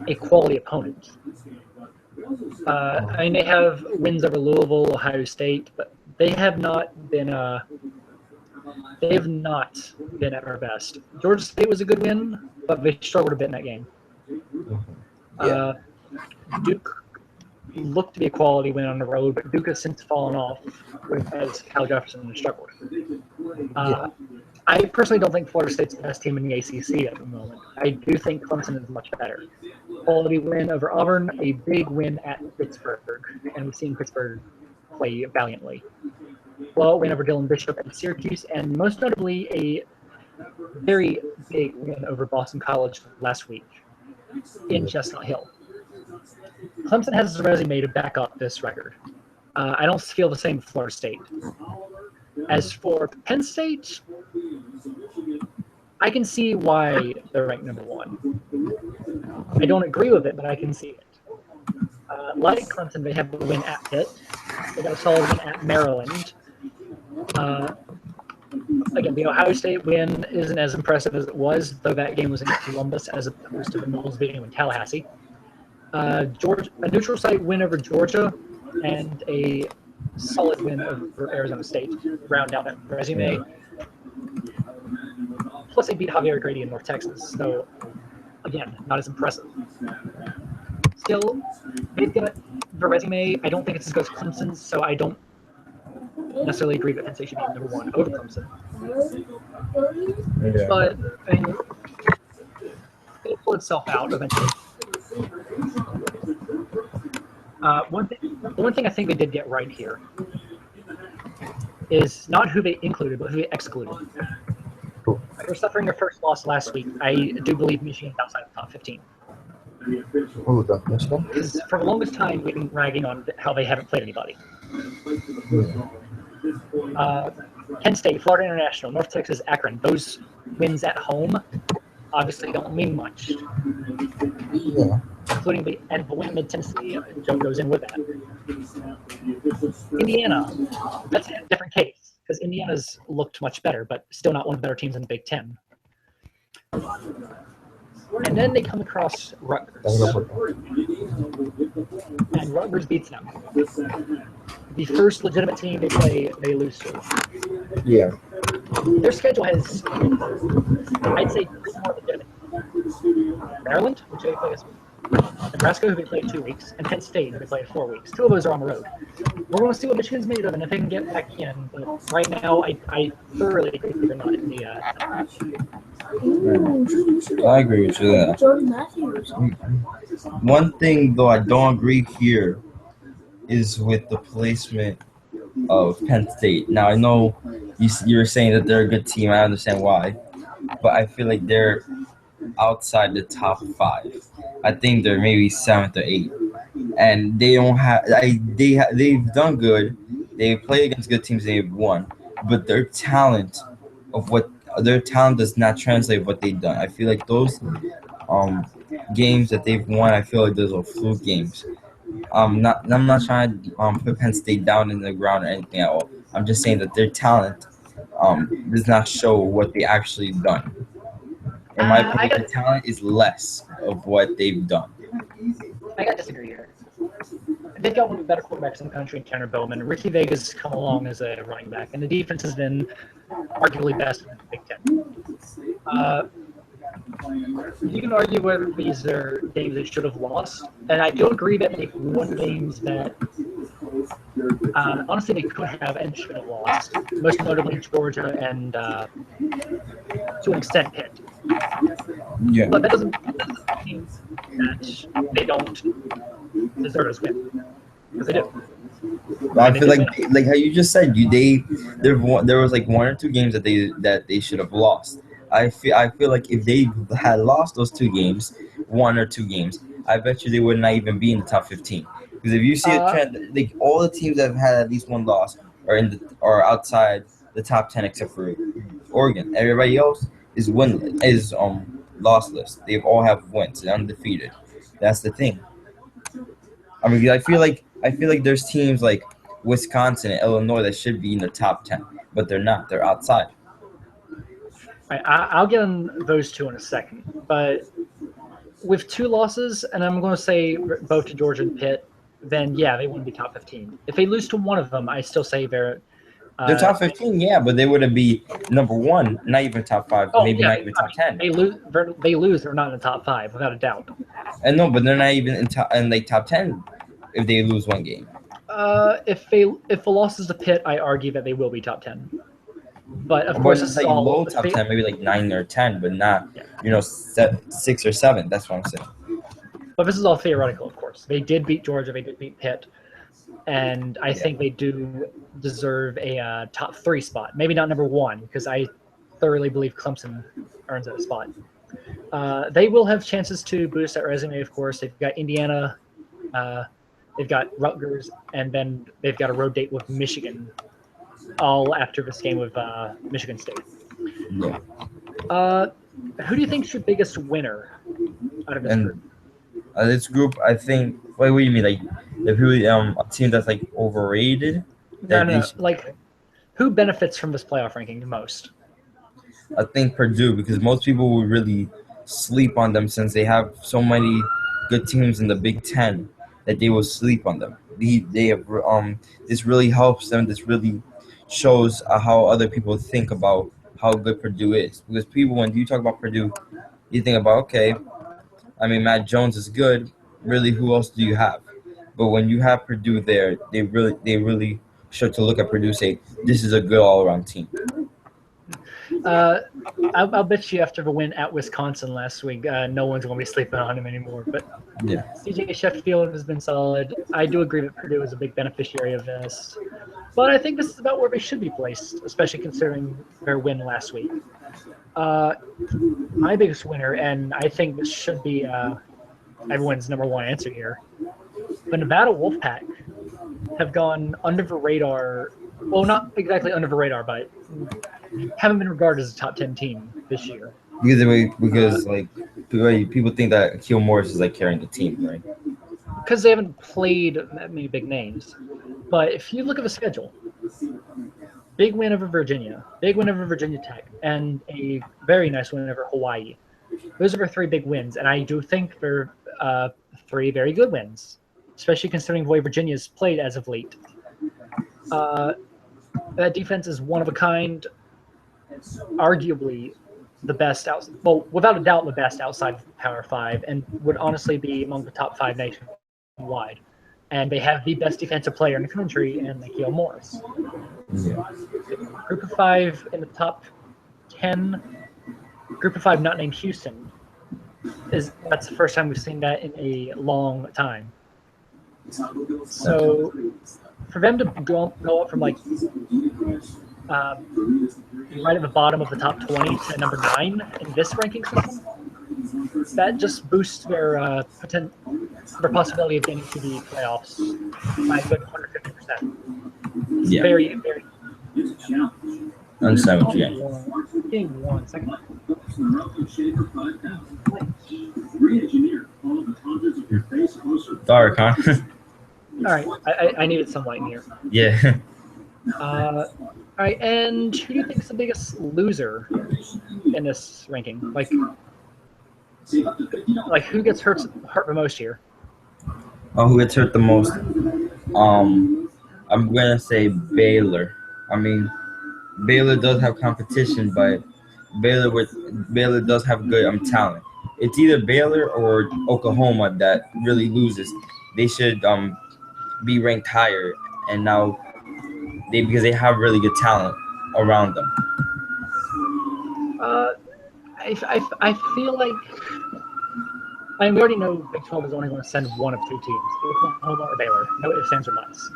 a quality opponent. I mean, they have wins over Louisville, Ohio State, but they have not been at our best. Georgia State was a good win, but they struggled a bit in that game. Yeah. Duke looked to be a quality win on the road, but Duke has since fallen off as Cal Jefferson has struggled. I personally don't think Florida State's the best team in the ACC at the moment. I do think Clemson is much better. Quality win over Auburn, a big win at Pittsburgh, and we've seen Pittsburgh play valiantly. Well, win over Dylan Bishop at Syracuse, and most notably a very big win over Boston College last week in Chestnut Hill. Clemson has a resume to back up this record. I don't feel the same with Florida State. As for Penn State, I can see why they're ranked number 1. I don't agree with it, but I can see it. Like Clemson, they have a win at Pitt. They got a solid win at Maryland. Again, the Ohio State win isn't as impressive as it was, though that game was in Columbus as opposed to the Knowles video in Tallahassee. A neutral site win over Georgia and a solid win over Arizona State round out that resume. Plus, they beat Javier Grady in North Texas, so again, not as impressive. Still, they've got the resume. I don't think it's as good as Clemson's, so I don't necessarily agree that Penn State should be number 1 over Clemson. Yeah. But I mean, it'll pull itself out eventually. One thing I think they did get right here is not who they included, but who they excluded. They're suffering their first loss last week. I do believe Michigan's outside the top 15. Who, the Michigan? Because for the longest time, we've been ragging on how they haven't played anybody. Penn State, Florida International, North Texas, Akron, those wins at home obviously don't mean much. Yeah. Including the win in Tennessee, Joe goes in with that. Indiana, that's a different case because Indiana's looked much better, but still not one of the better teams in the Big Ten. And then they come across Rutgers. And Rutgers beats them. The first legitimate team they play, they lose to. Yeah. Their schedule has, I'd say, more legitimate. Maryland, which they play this week. Nebraska, who they played 2 weeks, and Penn State, who they played 4 weeks. 2 of those are on the road. We're going to see what Michigan's made of and if they can get back in. But right now, I thoroughly think they're not in the I agree with you there. Jordan Matthews. One thing, though, I don't agree here is with the placement of Penn State. Now, I know you're saying that they're a good team. I understand why. But I feel like they're outside the top 5. I think they're maybe 7th or 8th. And they don't have they've done good. They play against good teams, they've won. But their talent does not translate what they've done. I feel like those games that they've won, I feel like those are fluke games. I'm not trying to put Penn State down in the ground or anything at all. I'm just saying that their talent does not show what they actually done. In my opinion, the talent is less of what they've done. I got to disagree here. They've got one of the better quarterbacks in the country, Tanner Bowman. Ricky Vega's come along as a running back, and the defense has been arguably best in the Big Ten. You can argue whether these are games they should have lost, and I do agree that they've won games that honestly they could have and should have lost, most notably Georgia and to an extent Pitt. Yeah. But that doesn't mean that they don't deserve to win, because they do. I feel like how you just said, there was like 1 or 2 games that they should have lost. I feel like if they had lost those 2 games, 1 or 2 games, I bet you they would not even be in the top 15. Because if you see a trend, like all the teams that have had at least 1 loss are outside the top 10 except for Oregon. Everybody else is lossless. They all have wins. They're undefeated. That's the thing. I mean, I feel like there's teams like Wisconsin and Illinois that should be in the top 10, but they're not. They're outside. I'll get on those two in a second, but with 2 losses, and I'm going to say both to Georgia and Pitt, then yeah, they wouldn't be top 15. If they lose to one of them, I still say they're They're top 15, yeah, but they wouldn't be number one, not even top 5, maybe not even top 10. They lose. They lose. They're not in the top 5 without a doubt. And no, but they're not even in like top 10 if they lose one game. If the loss is to Pitt, I argue that they will be top 10. But of course, it's it's like all low top 10, maybe like 9 or 10, but not 6 or 7. That's what I'm saying. But this is all theoretical, of course. They did beat Georgia. They did beat Pitt. And I think they do deserve a top 3 spot. Maybe not number 1, because I thoroughly believe Clemson earns that spot. They will have chances to boost that resume, of course. They've got Indiana, they've got Rutgers, and then they've got a road date with Michigan, all after this game with Michigan State. Yeah. Who do you think is your biggest winner out of this group? This group, I think. Wait, what do you mean? Like, if who a team that's like overrated? No. Like, who benefits from this playoff ranking the most? I think Purdue, because most people would really sleep on them since they have so many good teams in the Big Ten that they will sleep on them. They have this really helps them. This really shows how other people think about how good Purdue is. Because people, when you talk about Purdue, you think about, okay, I mean, Matt Jones is good. Really, who else do you have? But when you have Purdue there, they really should to look at Purdue and say, this is a good all-around team. I'll bet you after the win at Wisconsin last week, no one's going to be sleeping on him anymore. But yeah, CJ Sheffield has been solid. I do agree that Purdue is a big beneficiary of this. But I think this is about where they should be placed, especially considering their win last week. My biggest winner, and I think this should be everyone's number 1 answer here, the Nevada Wolfpack have gone under the radar. Well, not exactly under the radar, but haven't been regarded as a top 10 team this year. Because like people think that Akil Morris is like carrying the team, right? Because they haven't played that many big names. But if you look at the schedule, big win over Virginia, big win over Virginia Tech, and a very nice win over Hawaii. Those are the 3 big wins, and I do think they're 3 very good wins, especially considering the way Virginia's played as of late. That defense is one of a kind, arguably the best without a doubt the best outside of Power 5, and would honestly be among the top 5 nationwide. And they have the best defensive player in the country, and Akil Morris. Yeah. Group of 5 in the top 10. Group of 5 not named Houston. That's the first time we've seen that in a long time. So for them to go up from like right at the bottom of the top 20 to number 9 in this ranking system, that just boosts their possibility of getting to the playoffs by a good 150%. It's very, very. Understand what you're saying. Give me 1 second. Dark, huh? All right, I needed some light in here. Yeah. All right, and who do you think is the biggest loser in this ranking? Like who gets hurt the most here? Oh, who gets hurt the most? I'm gonna say Baylor. I mean, Baylor does have competition, but Baylor does have good talent. It's either Baylor or Oklahoma that really loses. They should be ranked higher, and now because they have really good talent around them. I feel like we already know Big 12 is only going to send one of 2 teams, Oklahoma or Baylor. No ifs, ands, or buts.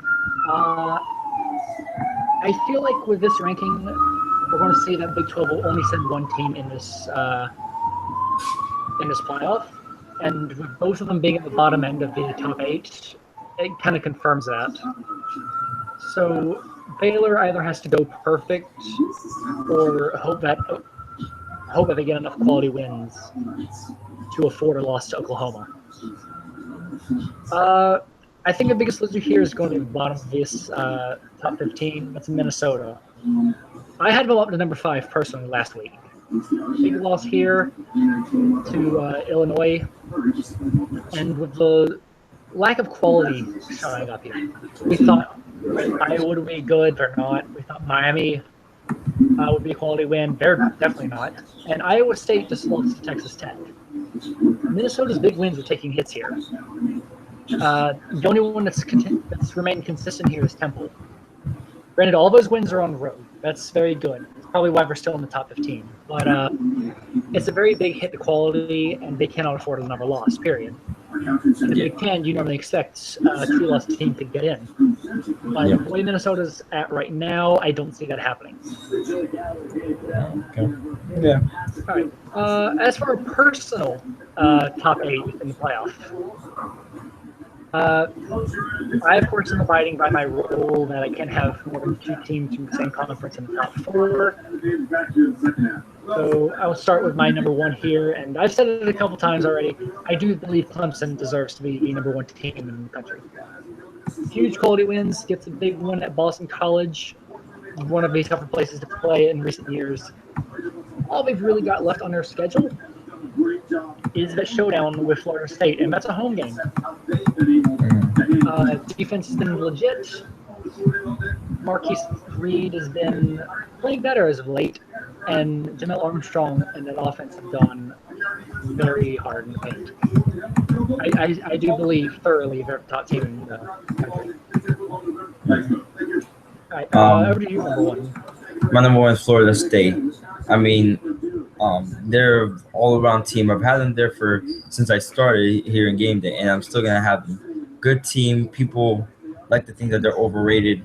I feel like with this ranking, we're going to see that Big 12 will only send 1 team in this playoff, and with both of them being at the bottom end of the top 8, it kind of confirms that. So Baylor either has to go perfect or hope that they get enough quality wins to afford a loss to Oklahoma. I think the biggest loser here is going to be the bottom of this top 15. That's Minnesota. I had them up to number 5 personally last week. Big loss here to Illinois, and with the lack of quality showing up here, we thought Iowa would be good. They're not. We thought Miami would be a quality win. They're definitely not. And Iowa State just lost to Texas Tech. Minnesota's big wins are taking hits here. The only one that's remained consistent here is Temple. Granted, all those wins are on the road. That's very good. It's probably why we're still in the top 15. But it's a very big hit to quality, and they cannot afford another loss, period. In the Big Ten, you normally expect a 2-loss team to get in. But the way Minnesota's at right now, I don't see that happening. Okay. Yeah. All right. As for a personal top 8 in the playoff, I, of course, am abiding by my rule that I can't have more than 2 teams from the same conference in the top 4. So I'll start with my number 1 here, and I've said it a couple times already. I do believe Clemson deserves to be the number 1 team in the country. Huge quality wins, gets a big one at Boston College, one of the tougher places to play in recent years. All they've really got left on their schedule is that showdown with Florida State, and that's a home game. Defense has been legit. Marquise Reed has been playing better as of late, and Jamel Armstrong and that offense have gone very hard in the paint. I do believe thoroughly they're the top team in the country. All right, over to you, number 1. My number 1 is Florida State. I mean, they're an all-around team. I've had them there since I started here in Gameday, and I'm still gonna have them. Good team. People like to think that they're overrated,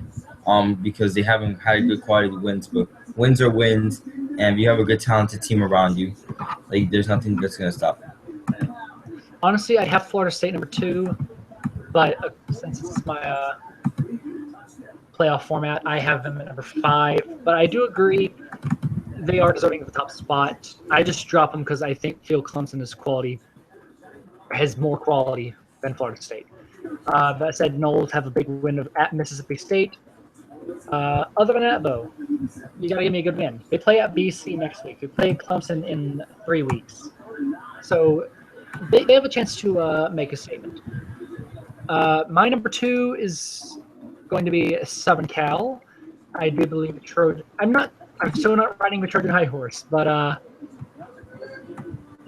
because they haven't had good quality wins. But wins are wins, and if you have a good, talented team around you, like there's nothing that's gonna stop them. Honestly, I have Florida State number 2, but since it's my playoff format, I have them at number 5. But I do agree they are deserving of the top spot. I just drop them because I feel Clemson has more quality than Florida State. That said, Knowles have a big win at Mississippi State. Other than that, though, you got to give me a good win. They play at BC next week. They play Clemson in 3 weeks. So they have a chance to make a statement. My number 2 is going to be Southern Cal. I do believe the Trojan. I'm still not riding the Trojan high horse, but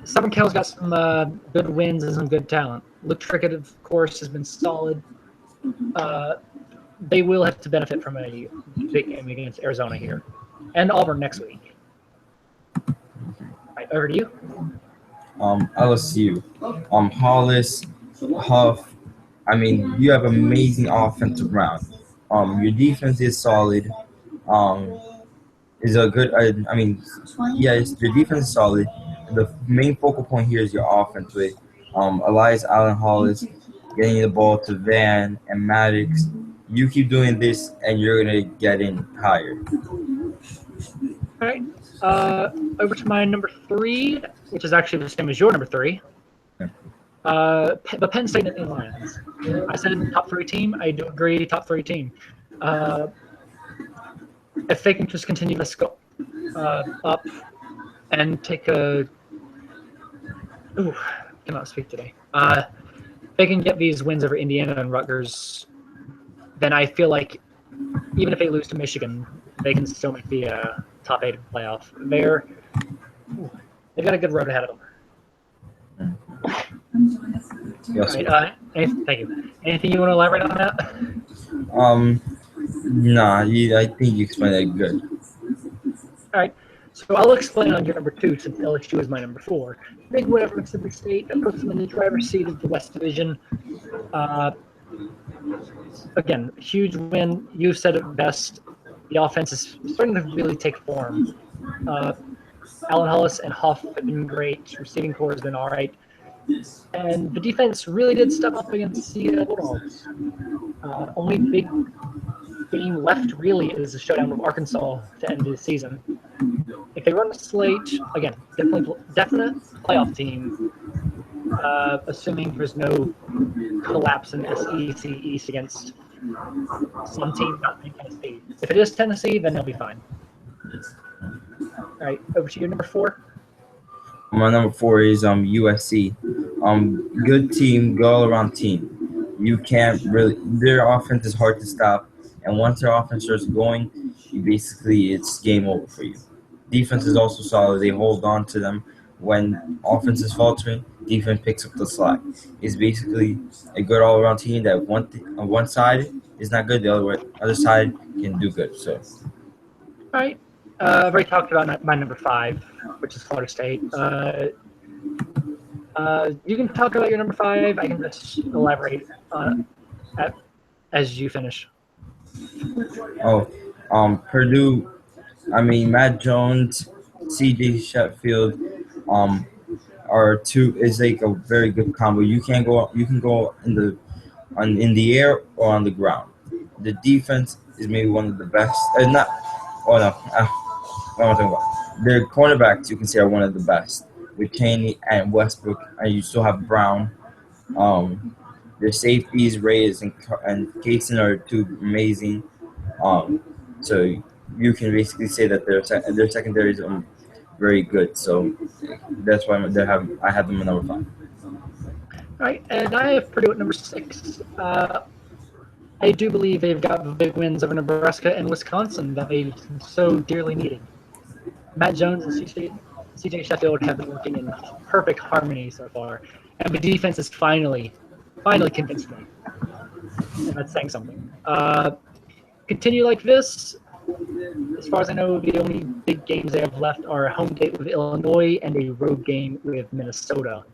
Southern Cal's got some good wins and some good talent. Luke Trickett, of course, has been solid. They will have to benefit from a big game against Arizona here, and Auburn next week. All right, over to you. LSU. Hollis, Huff. I mean, you have amazing offensive round. Your defense is solid. Is a good. Your defense is solid. The main focal point here is your offense with Elias Allen Hollis getting the ball to Van and Maddox. You keep doing this, and you're gonna get in higher. All right. Over to my number 3, which is actually the same as your number 3. The Penn State Nittany Lions. I said top 3 team. I do agree, top 3 team. If they can just continue to go up and take a... Ooh, cannot speak today. They can get these wins over Indiana and Rutgers, then I feel like even if they lose to Michigan, they can still make the top 8 playoff. They've got a good road ahead of them. Yes. Right, thank you. Anything you want to elaborate on that? I think you explained it good. All right. So I'll explain on your number 2 since LSU is my number 4. Big win over Mississippi State. That puts them in the driver's seat of the West Division. Again, huge win. You said it best. The offense is starting to really take form. Allen Hollis and Huff have been great. Receiving core has been all right. And the defense really did step up against the Bulldogs. Only big game left really is the showdown with Arkansas to end the season. If they run a slate, again, definite playoff team. assuming there's no collapse in SEC East against some team not being Tennessee. If it is Tennessee, then they'll be fine. All right, over to your number 4. My number 4 is USC. Good team, good all around team. You can't really their offense is hard to stop, and once their offense starts going, it's game over for you. Defense is also solid. They hold on to them when offense is faltering. Defense picks up the slack. It's basically a good all around team that on one side is not good, the other side can do good. So, all right. I've already talked about my number 5, which is Florida State. You can talk about your number 5. I can just elaborate as you finish. Purdue. Matt Jones, C.J. Sheffield, are two is like a very good combo. You can go in the air or on the ground. The defense is maybe one of the best. Not. Oh no. What am I talking about? Their cornerbacks, you can say, are one of the best. With Chaney and Westbrook, and you still have Brown. Their safeties, Reyes and Kaysen, are two amazing. So you can basically say that their secondary is very good. So that's why I have them at number 5. All right, and I have Purdue at number 6. I do believe they've got big wins over Nebraska and Wisconsin that they so dearly needed. Matt Jones and C.J. Sheffield have been working in perfect harmony so far, and the defense is finally convinced me. And that's saying something. Continue like this. As far as I know, the only big games they have left are a home date with Illinois and a road game with Minnesota.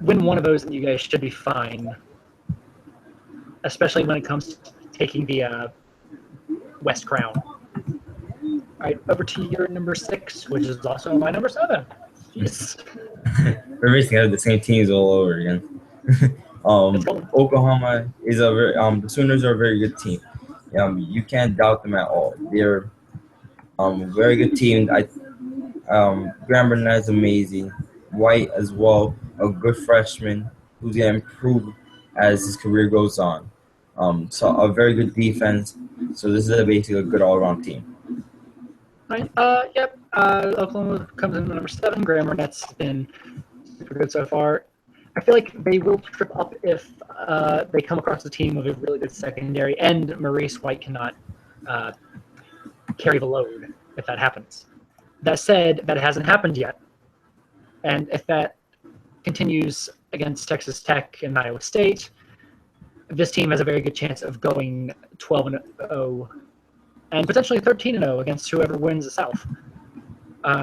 Win one of those, and you guys should be fine. Especially when it comes to taking the West Crown. All right, over to your number 6, which is also my number 7. Yes. We're basically have the same teams all over again. Oklahoma is the Sooners are a very good team. You can't doubt them at all. They're a very good team. Graham Burnett is amazing. White as well, a good freshman who's gonna improve as his career goes on. So a very good defense. So this is basically a good all-around team. Right. Yep. Oklahoma comes in at number 7. Graham Burnett's been super good so far. I feel like they will trip up if they come across a team with a really good secondary, and Maurice White cannot carry the load if that happens. That said, that hasn't happened yet. And if that continues against Texas Tech and Iowa State, this team has a very good chance of going 12-0 and potentially 13-0 against whoever wins the South.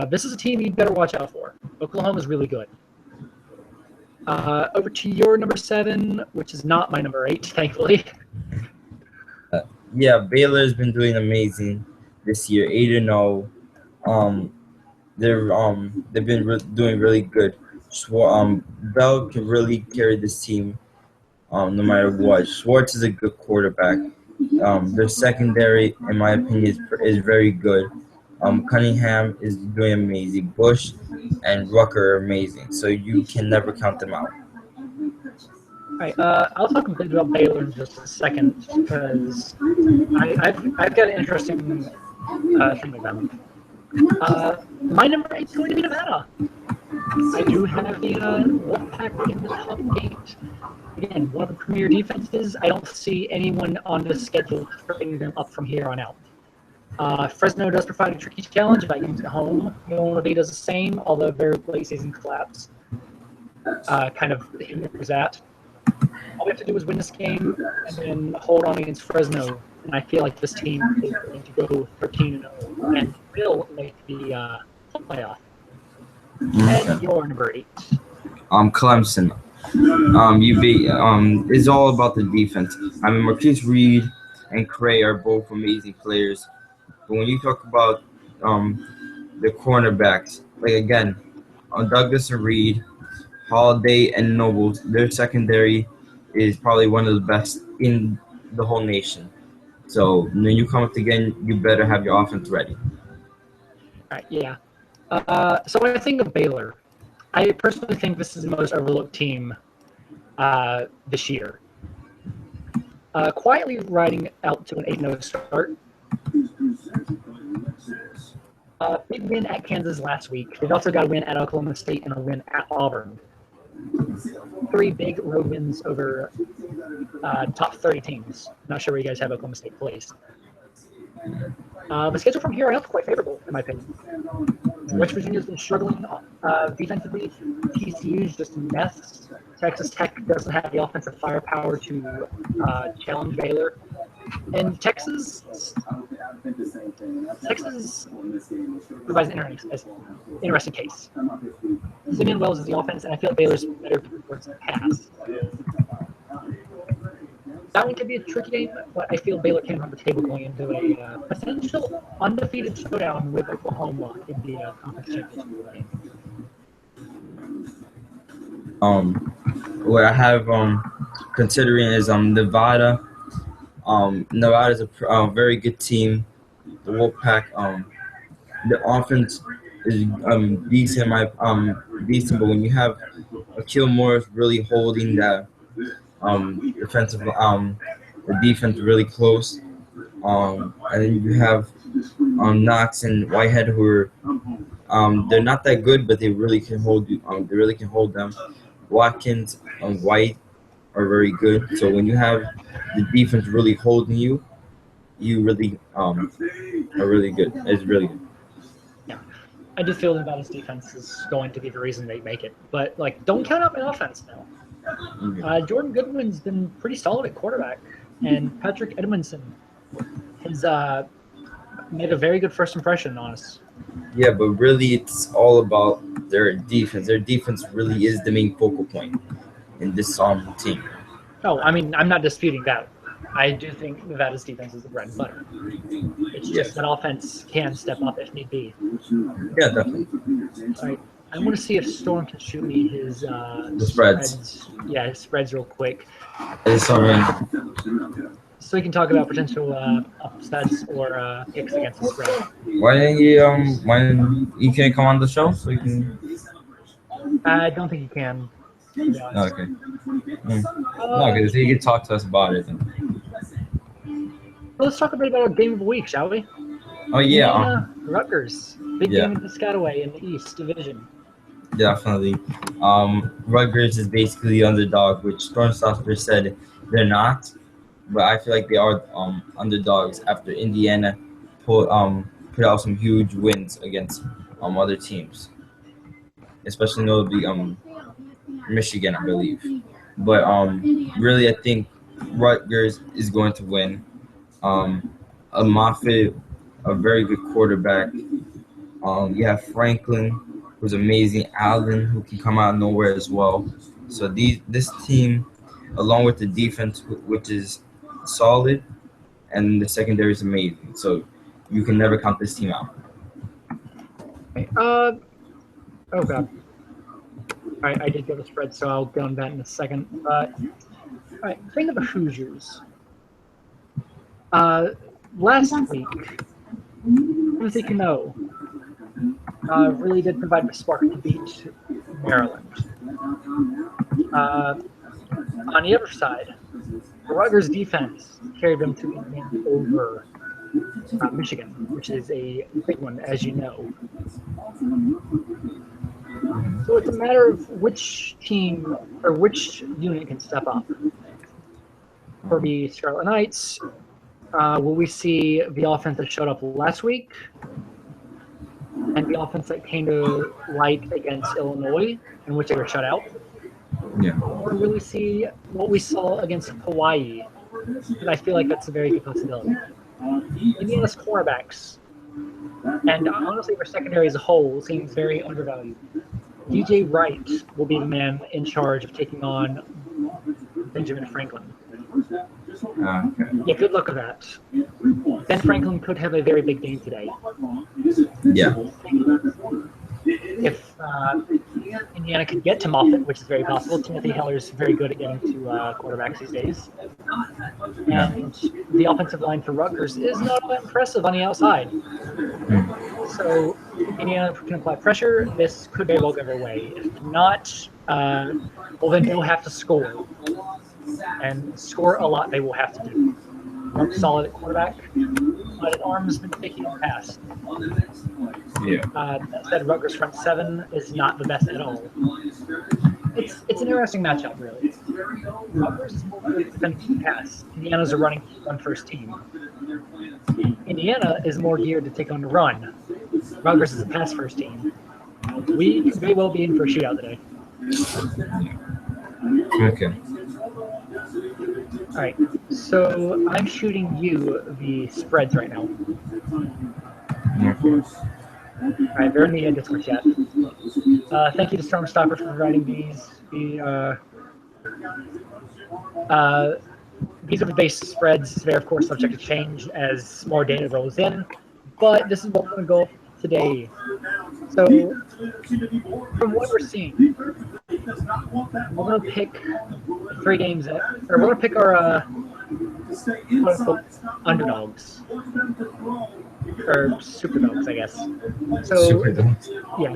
This is a team you better watch out for. Oklahoma is really good. Over to your number 7, which is not my number 8, thankfully. Baylor has been doing amazing this year, 8-0. They've been doing really good. Bell can really carry this team, no matter what. Schwartz is a good quarterback. Their secondary, in my opinion, is very good. Cunningham is doing amazing. Bush and Rucker are amazing. So you can never count them out. All right, I'll talk a bit about Baylor in just a second because I've got an interesting thing with them. My number 8 is going to be Nevada. I do have the Wolfpack in the top 8. Again, one of the premier defenses. I don't see anyone on the schedule tripping them up from here on out. Fresno does provide a tricky challenge. Vikings at home. Villanova does the same, although their late season collapse kind of hinders that. All we have to do is win this game and then hold on against Fresno. And I feel like this team is going to go 13-0 and will make the playoff. And your number 8. Clemson. It's all about the defense. Marquise Reed and Cray are both amazing players. But when you talk about the cornerbacks, Douglas and Reed, Holiday and Nobles, their secondary is probably one of the best in the whole nation. So when you come up again, you better have your offense ready. All right, yeah. So when I think of Baylor, I personally think this is the most overlooked team this year. Quietly riding out to an 8-0 start. Big win at Kansas last week. They've also got a win at Oklahoma State and a win at Auburn. 3 big road wins over top 30 teams. Not sure where you guys have Oklahoma State placed. The schedule from here on out is quite favorable, in my opinion. West Virginia's been struggling defensively. TCU's just a mess. Texas Tech doesn't have the offensive firepower to challenge Baylor. And Texas provides an interesting case. Simeon Wells is the offense, and I feel Baylor's better towards the pass. That one could be a tricky game, but I feel Baylor can run the table going into a potential undefeated showdown with Oklahoma in the conference championship game. What I have considering is Nevada. Nevada is a very good team. The Wolfpack, the offense is decent, decent. But when you have Akil Morris really holding that defensive, the defense really close, and then you have Knox and Whitehead who are they're not that good, but they really can hold you. They really can hold them. Watkins and White are very good. So when you have the defense really holding you, you really are really good. It's really good. Yeah, I just feel Nevada's defense is going to be the reason they make it. But don't count out my offense now. Jordan Goodwin's been pretty solid at quarterback, and Patrick Edmondson has made a very good first impression on us. Yeah, but really it's all about their defense. Their defense really is the main focal point in this team. Oh, I mean, I'm not disputing that. I do think Nevada's defense is the bread and butter. It's just that offense can step up if need be. Yeah, definitely. All right. I want to see if Storm can shoot me his spreads. Yeah, his spreads real quick. It's all right. So we can talk about potential upsets or picks against the spread. Why didn't you can't come on the show so you can? I don't think you can. Okay. No, because he could talk to us about it. Well, let's talk a bit about our game of the week, shall we? Oh yeah. Rutgers, big game in Piscataway in the East Division. Definitely. Rutgers is basically the underdog, which Storm Software said they're not, but I feel like they are underdogs after Indiana put out some huge wins against other teams, especially notably Michigan, I believe. But really, I think Rutgers is going to win. Moffitt, a very good quarterback. You have Franklin, who's amazing. Allen, who can come out of nowhere as well. So this team, along with the defense, which is solid, and the secondary is amazing. So you can never count this team out. Oh god. All right, I did get the spread, so I'll go on that in a second. All right, thing of the Hoosiers. Last week, Timothy Cano really did provide the spark to beat Maryland. On the other side, the Rutgers defense carried them to a win over Michigan, which is a big one, as you know. So it's a matter of which team or which unit can step up. For the Scarlet Knights, will we see the offense that showed up last week and the offense that came to light against Illinois, in which they were shut out? Yeah. Or will we see what we saw against Hawaii? And I feel like that's a very good possibility. Indiana's cornerbacks, and honestly, their secondary as a whole seems very undervalued. DJ Wright will be the man in charge of taking on Benjamin Franklin. Okay. Yeah, good luck with that. Ben Franklin could have a very big game today. Yeah. If Indiana could get to Moffitt, which is very possible. Timothy Heller's very good at getting to quarterbacks these days. And the offensive line for Rutgers is not that impressive on the outside. So Indiana can apply pressure. This could very well go their way. If not, well, then they'll have to score. And score a lot they will have to do. Arm's solid at quarterback, but his arm's been shaky in the past. Yeah. That said, Rutgers front seven is not the best at all. It's an interesting matchup, really. Rutgers is more good at defending the pass. Indiana's a running first team. Indiana is more geared to take on the run. Rutgers is a pass first team. We could very well be in for a shootout today. Okay. All right, so I'm shooting you the spreads right now. All right, they're in the Discord chat. Thank you to Storm Stopper for providing these. These are the base spreads. They're, of course, subject to change as more data rolls in, but this is what we're going to go over today. So, from what we're seeing, we're going to pick 3 games, or we're going to pick our quote-unquote underdogs, or superdogs, I guess. So, yeah,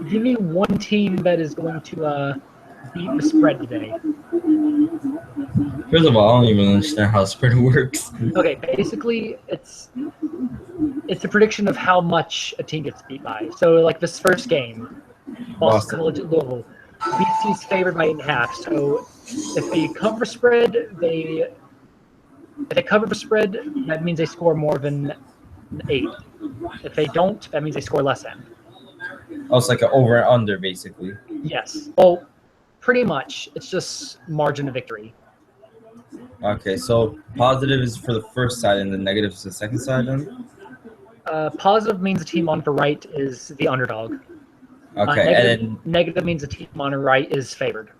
give me one team that is going to beat the spread today. First of all, I don't even understand how spread works. Okay, basically, it's a prediction of how much a team gets beat by. So, like this first game, Boston College at Louisville, BC's favored by 8.5. So, if they cover spread, if they cover the spread, that means they score more than 8. If they don't, that means they score less than. Oh, it's like an over and under, basically. Yes. Well, pretty much. It's just margin of victory. Okay, so positive is for the first side and the negative is the second side then? Positive means the team on the right is the underdog. Okay, and then negative means the team on the right is favored.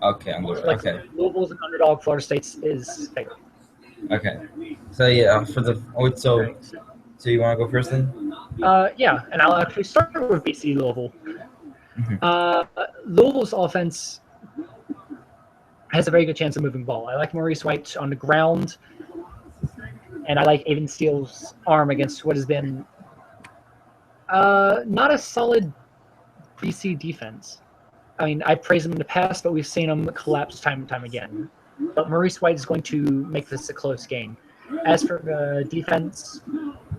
Okay, okay. Louisville's an underdog, Florida State's is favored. Okay. So yeah, for the so you want to go first then? Yeah, and I'll actually start with BC Louisville. Mm-hmm. Louisville's offense has a very good chance of moving ball. I like Maurice White on the ground, and I like Aiden Steele's arm against what has been not a solid BC defense. I mean, I praised him in the past, but we've seen him collapse time and time again. But Maurice White is going to make this a close game. As for the defense,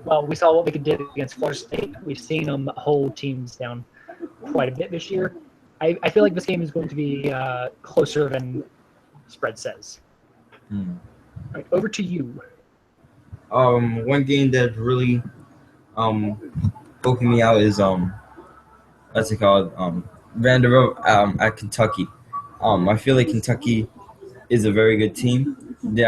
well, we saw what we could do against Florida State. We've seen them hold teams down quite a bit this year. I feel like this game is going to be closer than spread says. All right, over to you. One game that really poking me out is what's it called? Vanderbilt at Kentucky. I feel like Kentucky is a very good team. They,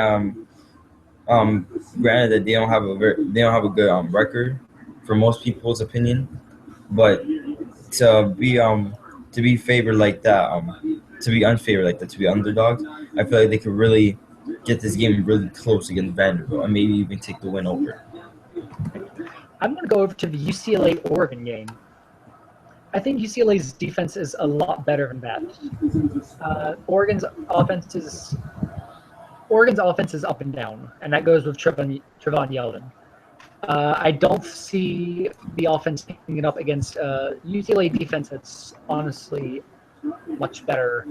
granted that they don't have a good record for most people's opinion, but to be favored like that, to be unfavored like that, to be underdogs, I feel like they could really get this game really close against Vanderbilt and maybe even take the win over. I'm going to go over to the UCLA-Oregon game. I think UCLA's defense is a lot better than that. Oregon's offense is up and down, and that goes with Trevon Yeldon. I don't see the offense picking it up against UCLA defense that's honestly much better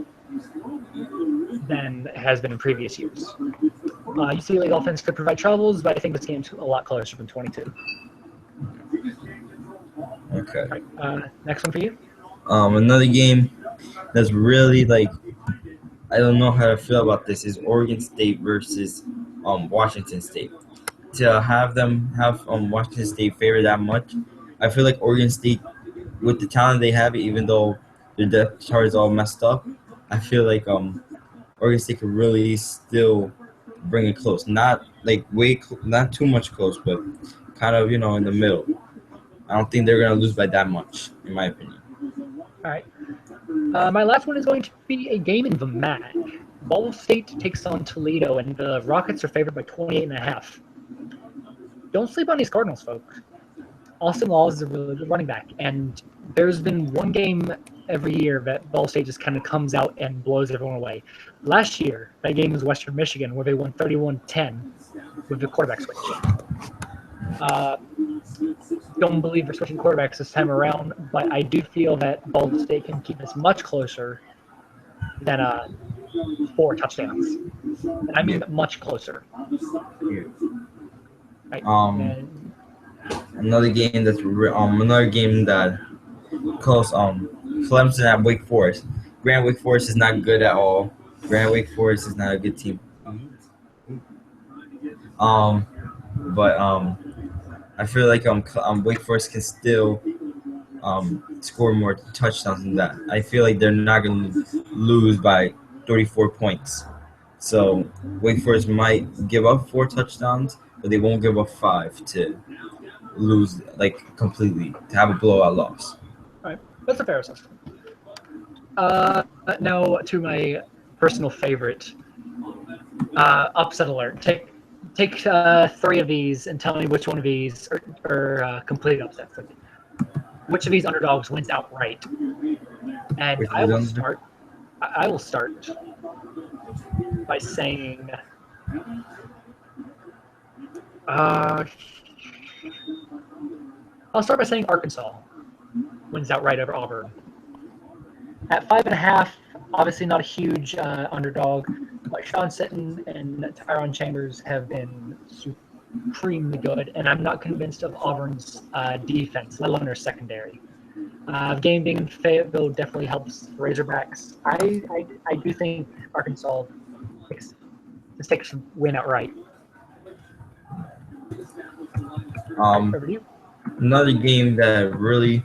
than it has been in previous years. UCLA offense could provide troubles, but I think this game's a lot closer than 22. Okay. Right, next one for you. Another game that's really I don't know how to feel about this is Oregon State versus Washington State. To have Washington State favor that much, I feel like Oregon State, with the talent they have, even though their depth chart is all messed up, I feel like Oregon State could really still bring it close. Not not too much close, but kind of in the middle. I don't think they're gonna lose by that much, in my opinion. All right. My last one is going to be a game in the MAC. Ball State takes on Toledo, and the Rockets are favored by 28.5. Don't sleep on these Cardinals, folks. Austin Laws is a really good running back, and there's been one game every year that Ball State just kind of comes out and blows everyone away. Last year, that game was Western Michigan, where they won 31-10 with the quarterback switch. don't believe we're switching quarterbacks this time around, but I do feel that Ball State can keep this much closer than 4 touchdowns. And I mean much closer. Yeah. Right. Um, another game that close. Clemson at Wake Forest. Grand Wake Forest is not good at all. Grand Wake Forest is not a good team. But I feel like Wake Forest can still score more touchdowns than that. I feel like they're not going to lose by 34 points. So Wake Forest might give up 4 touchdowns, but they won't give up 5 to lose completely, to have a blowout loss. All right, that's a fair assessment. Now to my personal favorite, upset alert. Take 3 of these and tell me which one of these are complete upsets. Which of these underdogs wins outright? And I will start by saying I'll start by saying Arkansas wins outright over Auburn. At 5.5, obviously not a huge underdog, but Sean Sitton and Tyron Chambers have been supremely good, and I'm not convinced of Auburn's defense, let alone their secondary. Game being in Fayetteville definitely helps Razorbacks. I do think Arkansas takes a win outright. Over to you. Another game that really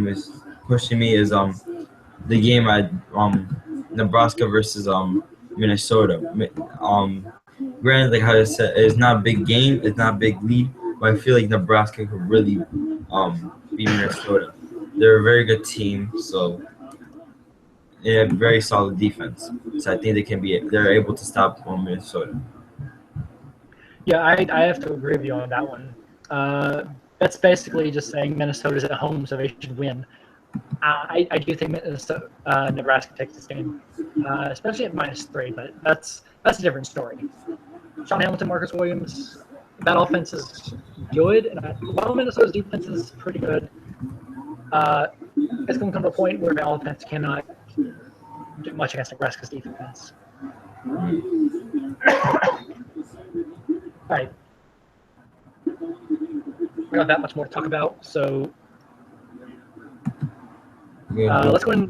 is pushing me is the game at Nebraska versus Minnesota. Granted, like how I said, it's not a big game, it's not a big lead, but I feel like Nebraska could really beat Minnesota. They're a very good team, so they have very solid defense. So I think they're able to stop Minnesota. Yeah, I have to agree with you on that one. That's basically just saying Minnesota's at home, so they should win. I do think Nebraska takes this game, especially at -3, but that's a different story. Sean Hamilton, Marcus Williams, that offense is good, and while Minnesota's defense is pretty good, it's going to come to a point where the offense cannot do much against Nebraska's defense. All right. We don't have that much more to talk about, so let's go ahead and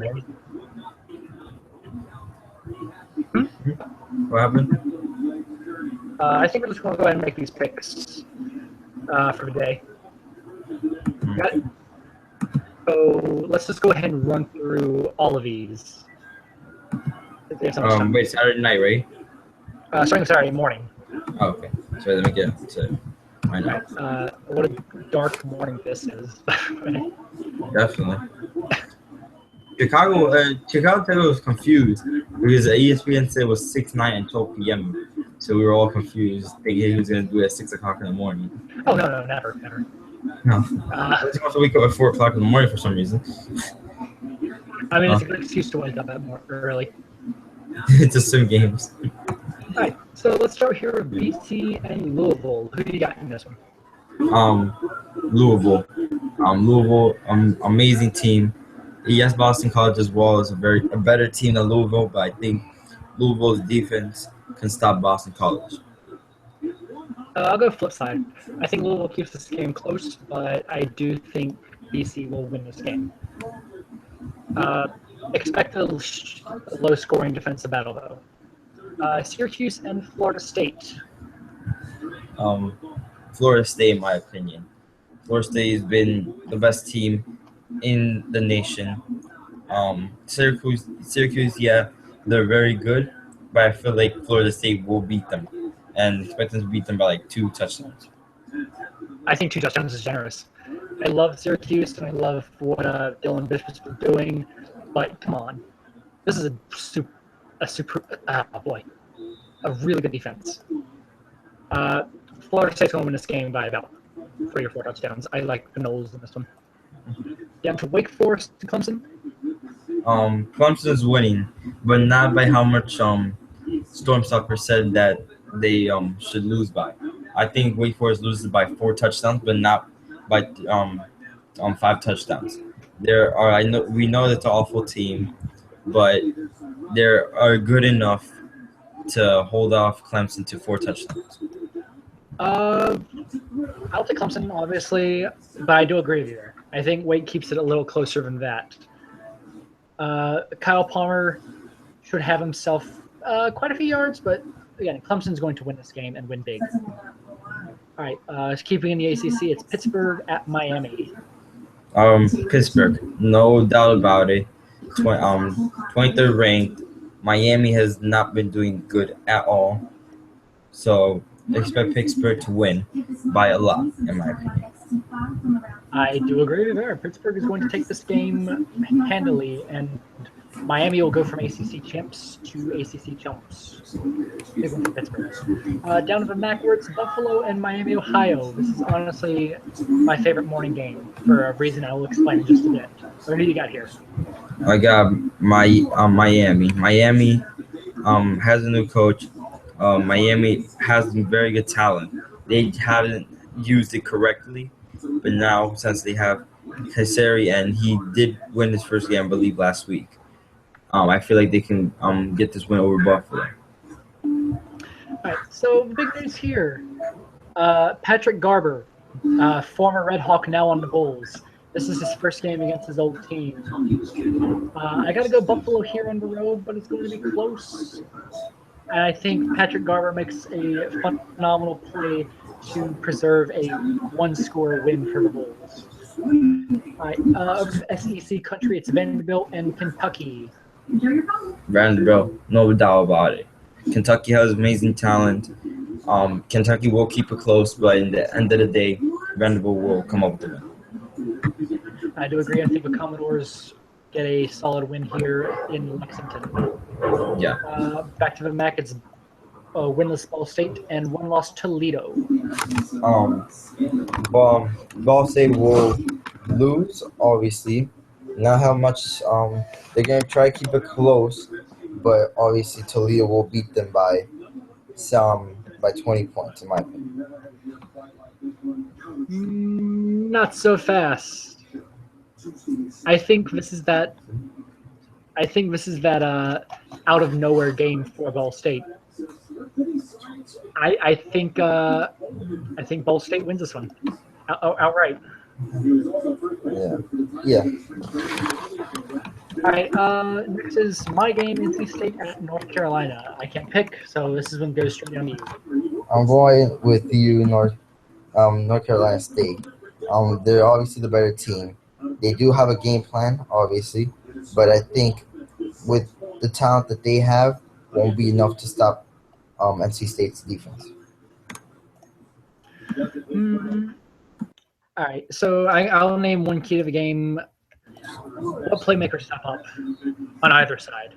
What happened? I think we're just going to go ahead and make these picks for the day. Got it? So let's just go ahead and run through all of these. Wait, Saturday night, right? Starting Saturday morning. Oh, okay. So let me get to my night. What a dark morning this is. Definitely. Chicago was confused because ESPN said it was 6, 9, and 12 p.m. So we were all confused, thinking he was going to do it at 6 o'clock in the morning. Oh, no, never. No. I was supposed to wake up at 4 o'clock in the morning for some reason. I mean, it's a good excuse to wake up that more early. To swim games. All right, so let's start here with BC and Louisville. Who do you got in this one? Louisville. Louisville, amazing team. Yes, Boston College as well is a better team than Louisville, but I think Louisville's defense can stop Boston College. I'll go flip side. I think Louisville keeps this game close, but I do think BC will win this game. Expect a low-scoring defensive battle, though. Syracuse and Florida State. Florida State, in my opinion. Florida State has been the best team in the nation. Syracuse, yeah, they're very good, but I feel like Florida State will beat them, and expect them to beat them by 2 touchdowns. I think 2 touchdowns is generous. I love Syracuse, and I love what Dylan Bishop's been doing, but come on, this is a really good defense. Florida State's going to win this game by about 3 or 4 touchdowns. I like the Noles in this one. Down to Wake Forest to Clemson. Clemson is winning, but not by how much Storm Stalker said that they should lose by. I think Wake Forest loses by 4 touchdowns, but not by 5 touchdowns. We know that's an awful team, but they are good enough to hold off Clemson to 4 touchdowns. I'll take Clemson, obviously, but I do agree with you there. I think Wake keeps it a little closer than that. Kyle Palmer should have himself quite a few yards, but again, Clemson's going to win this game and win big. All right, keeping in the ACC, it's Pittsburgh at Miami. Pittsburgh, no doubt about it. 23rd ranked. Miami has not been doing good at all, so expect Pittsburgh to win by a lot, in my opinion. I do agree with you there. Pittsburgh is going to take this game handily, and Miami will go from ACC champs to ACC chumps. Big one for Pittsburgh. Down to the MAC where it's Buffalo and Miami, Ohio. This is honestly my favorite morning game for a reason I will explain in just a bit. What do you got here? I got Miami. Miami has a new coach. Miami has some very good talent. They haven't used it correctly, but now since they have Kayseri and he did win his first game, I believe, last week, I feel like they can get this win over Buffalo. All right, so the big news here. Patrick Garber, former Red Hawk, now on the Bulls. This is his first game against his old team. I got to go Buffalo here on the road, but it's going to be close. And I think Patrick Garber makes a phenomenal play to preserve a one-score win for the Bulls. All right, SEC country, it's Vanderbilt and Kentucky. Vanderbilt, no doubt about it. Kentucky has amazing talent. Kentucky will keep it close, but in the end of the day, Vanderbilt will come up with the win. I do agree. I think the Commodores get a solid win here in Lexington. Yeah. Back to the MAC, it's winless Ball State and one loss Toledo. Ball State will lose, obviously. Not how much they're gonna try to keep it close, but obviously Toledo will beat them by 20 points, in my opinion. Not so fast. I think this is that out of nowhere game for Ball State. I think Ball State wins this one outright. Yeah. All right. Next is my game, NC State at North Carolina. I can't pick, so this is going to go straight on you. I'm going with you, North Carolina State. They're obviously the better team. They do have a game plan, obviously, but I think with the talent that they have, won't be enough to stop NC State's defense. All right, so I'll name one key to the game. What playmakers step up on either side?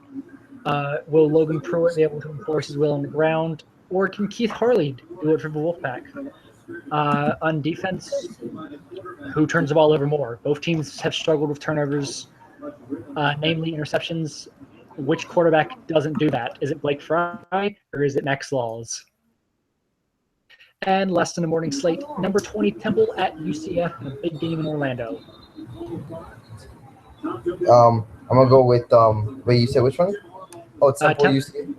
Will Logan Pruitt be able to enforce his will on the ground, or can Keith Harley do it for the Wolfpack? On defense, who turns the ball over more? Both teams have struggled with turnovers, namely interceptions. Which quarterback doesn't do that? Is it Blake Fry or is it Max Laws? And last in the morning slate, number 20 Temple at UCF, a big game in Orlando. I'm gonna go with wait, you said which one? Oh, Temple UCF.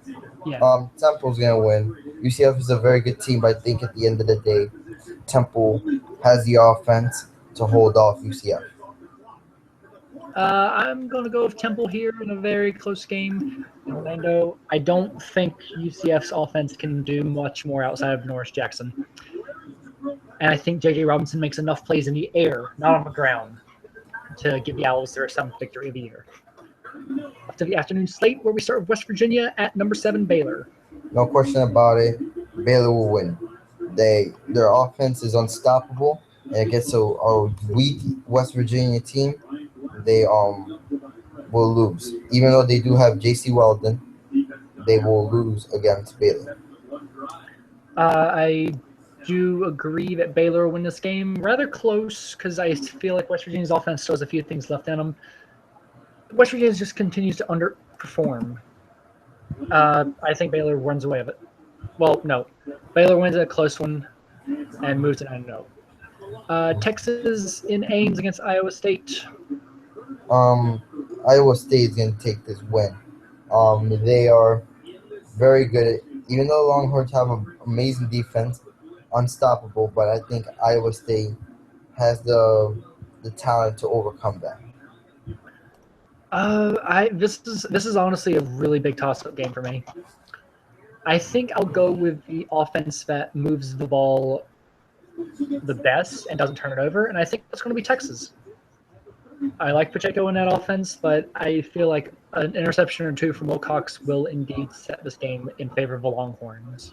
Yeah. Temple's gonna win. UCF is a very good team, but I think at the end of the day, Temple has the offense to hold off UCF. I'm going to go with Temple here in a very close game in Orlando. I don't think UCF's offense can do much more outside of Norris Jackson. And I think J.J. Robinson makes enough plays in the air, not on the ground, to give the Owls their 7th victory of the year. Up to the afternoon slate, where we start with West Virginia at number 7 Baylor. No question about it. Baylor will win. Their offense is unstoppable, and against a weak West Virginia team, they will lose. Even though they do have J.C. Weldon, they will lose against Baylor. I do agree that Baylor will win this game. Rather close, because I feel like West Virginia's offense still has a few things left in them. West Virginia just continues to underperform. I think Baylor runs away with it. Well, no. Baylor wins a close one. and move to 9-0. Texas in Ames against Iowa State. Iowa State is going to take this win. They are very good at, even though Longhorns have an amazing defense, unstoppable, but I think Iowa State has the talent to overcome that. This is honestly a really big toss-up game for me. I think I'll go with the offense that moves the ball the best and doesn't turn it over, and I think it's going to be Texas. I like Pacheco in that offense, but I feel like an interception or two from Wilcox will indeed set this game in favor of the Longhorns.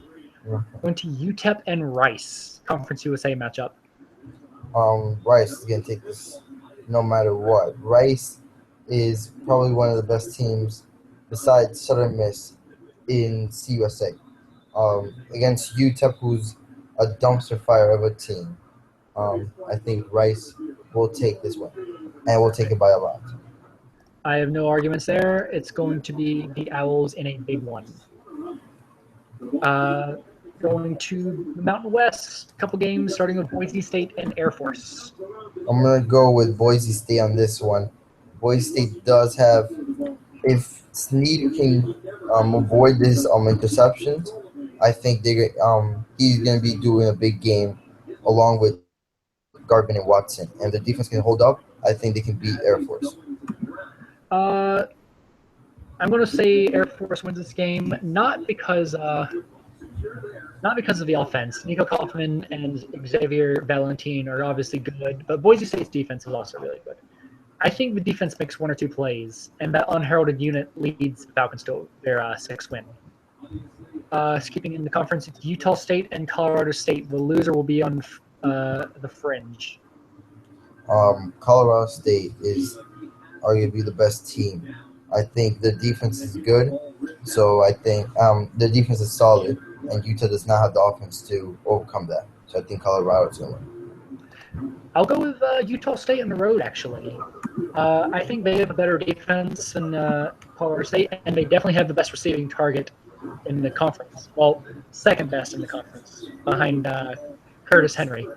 Going to UTEP and Rice, Conference USA matchup. Rice is going to take this no matter what. Rice is probably one of the best teams besides Southern Miss in CUSA. Against UTEP, who's a dumpster fire of a team. I think Rice will take this one, and will take it by a lot. I have no arguments there. It's going to be the Owls in a big one. Going to the Mountain West, a couple games starting with Boise State and Air Force. I'm going to go with Boise State on this one. Boise State does have, if Snead can avoid this interceptions, I think he's going to be doing a big game along with Garvin and Watson. And the defense can hold up, I think they can beat Air Force. I'm going to say Air Force wins this game, not because of the offense. Nico Kaufman and Xavier Valentin are obviously good, but Boise State's defense is also really good. I think the defense makes one or two plays, and that unheralded unit leads the Falcons to their 6th win. Skipping in the conference, it's Utah State and Colorado State. The loser will be on the fringe. Colorado State is arguably the best team. I think the defense is good, so I think the defense is solid, and Utah does not have the offense to overcome that. So I think Colorado is going to win. I'll go with Utah State on the road, actually. I think they have a better defense than Colorado State, and they definitely have the best receiving target in the conference. Well, second best in the conference, behind Curtis Henry.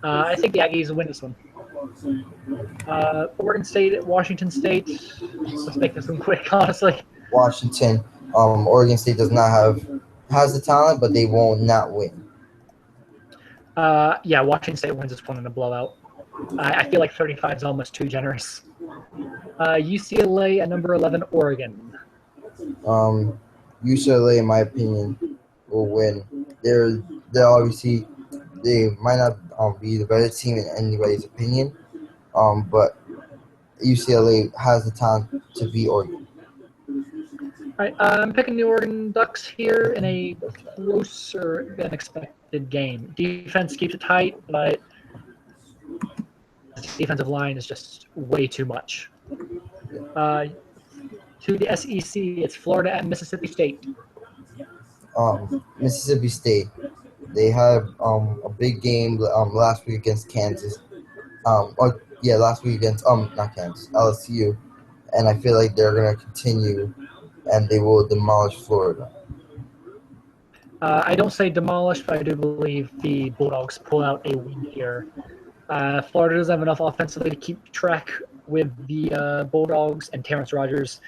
I think the Aggies will win this one. Oregon State at Washington State. Let's make this one quick, honestly. Washington, Oregon State has the talent, but they will not win. Yeah, Washington State wins this one in a blowout. I feel like 35 is almost too generous. UCLA at number 11, Oregon. UCLA, in my opinion, will win. They're obviously, they might not be the better team in anybody's opinion, but UCLA has the talent to beat Oregon. All right, I'm picking the Oregon Ducks here in a closer than expected game. Defense keeps it tight, but the defensive line is just way too much. To the SEC, it's Florida at Mississippi State. Mississippi State, they had a big game last week against Kansas. Last week against not Kansas, LSU, and I feel like they're gonna continue, and they will demolish Florida. I don't say demolish, but I do believe the Bulldogs pull out a win here. Florida doesn't have enough offensively to keep track with the Bulldogs, and Terrence Rogers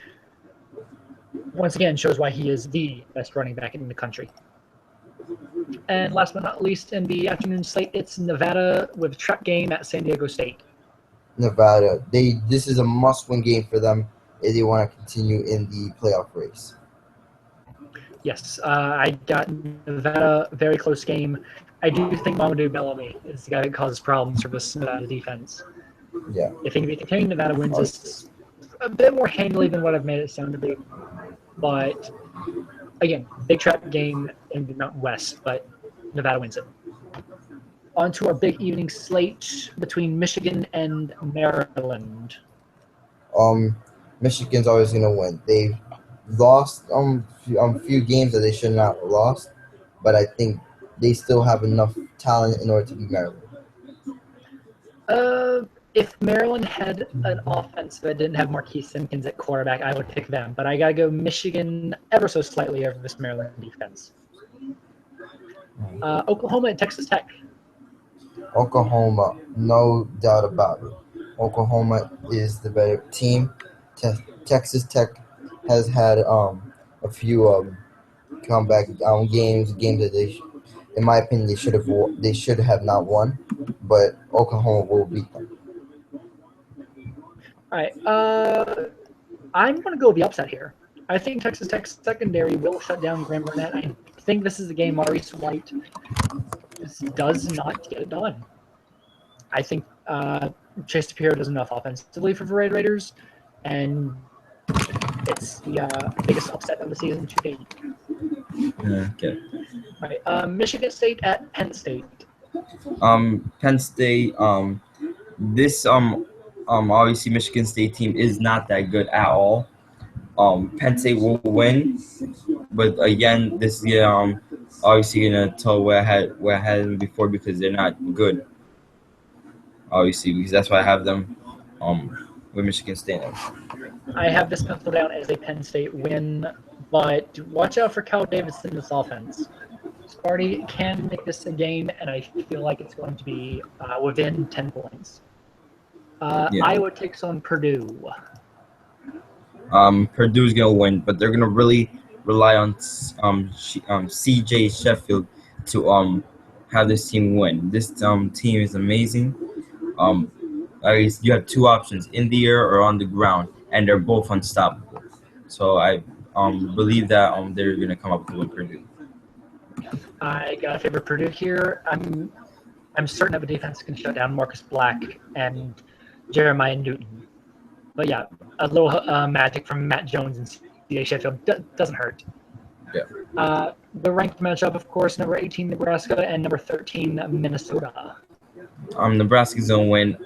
once again shows why he is the best running back in the country. And last but not least, in the afternoon slate, it's Nevada with a trap game at San Diego State. Nevada, this is a must-win game for them if they want to continue in the playoff race. Yes, I got Nevada, very close game. I do think Mamadou Bellamy is the guy that causes problems for this Nevada defense. Yeah. If he can be contained, Nevada wins this a bit more handily than what I've made it sound to be. But, again, big trap game in the Mountain West, but Nevada wins it. On to our big evening slate between Michigan and Maryland. Michigan's always going to win. They've lost a few games that they should not have lost, but I think they still have enough talent in order to beat Maryland. If Maryland had an offense that didn't have Marquise Simpkins at quarterback, I would pick them. But I got to go Michigan ever so slightly over this Maryland defense. Oklahoma and Texas Tech. Oklahoma, no doubt about it. Oklahoma is the better team. Texas Tech has had a few comeback games that in my opinion, they should have not won, but Oklahoma will beat them. All right. I'm going to go with the upset here. I think Texas Tech's secondary will shut down Graham Burnett. I think this is a game Maurice White does not get it done. I think Chase DePiero does enough offensively for the Red Raiders, and it's the biggest upset of the season to date. Okay. All right. Michigan State at Penn State. Penn State. This obviously Michigan State team is not that good at all. Penn State will win, but again, this year obviously gonna tell where I had them before because they're not good. Obviously, because that's why I have them with Michigan State. I have this penciled down as a Penn State win, but watch out for Cal Davis in this offense. Sparty can make this a game, and I feel like it's going to be within 10 points. Iowa takes on Purdue. Purdue's gonna win, but they're gonna really rely on CJ Sheffield to have this team win. This team is amazing. You have two options: in the air or on the ground, and they're both unstoppable. So I believe that they're gonna come up with Purdue. I got a favorite Purdue here. I'm certain that the defense can shut down Marcus Black and Jeremiah Newton. But yeah, a little magic from Matt Jones and C.J. Sheffield doesn't hurt. Yeah. The ranked matchup, of course, number 18 Nebraska and number 13 Minnesota. Nebraska's gonna win.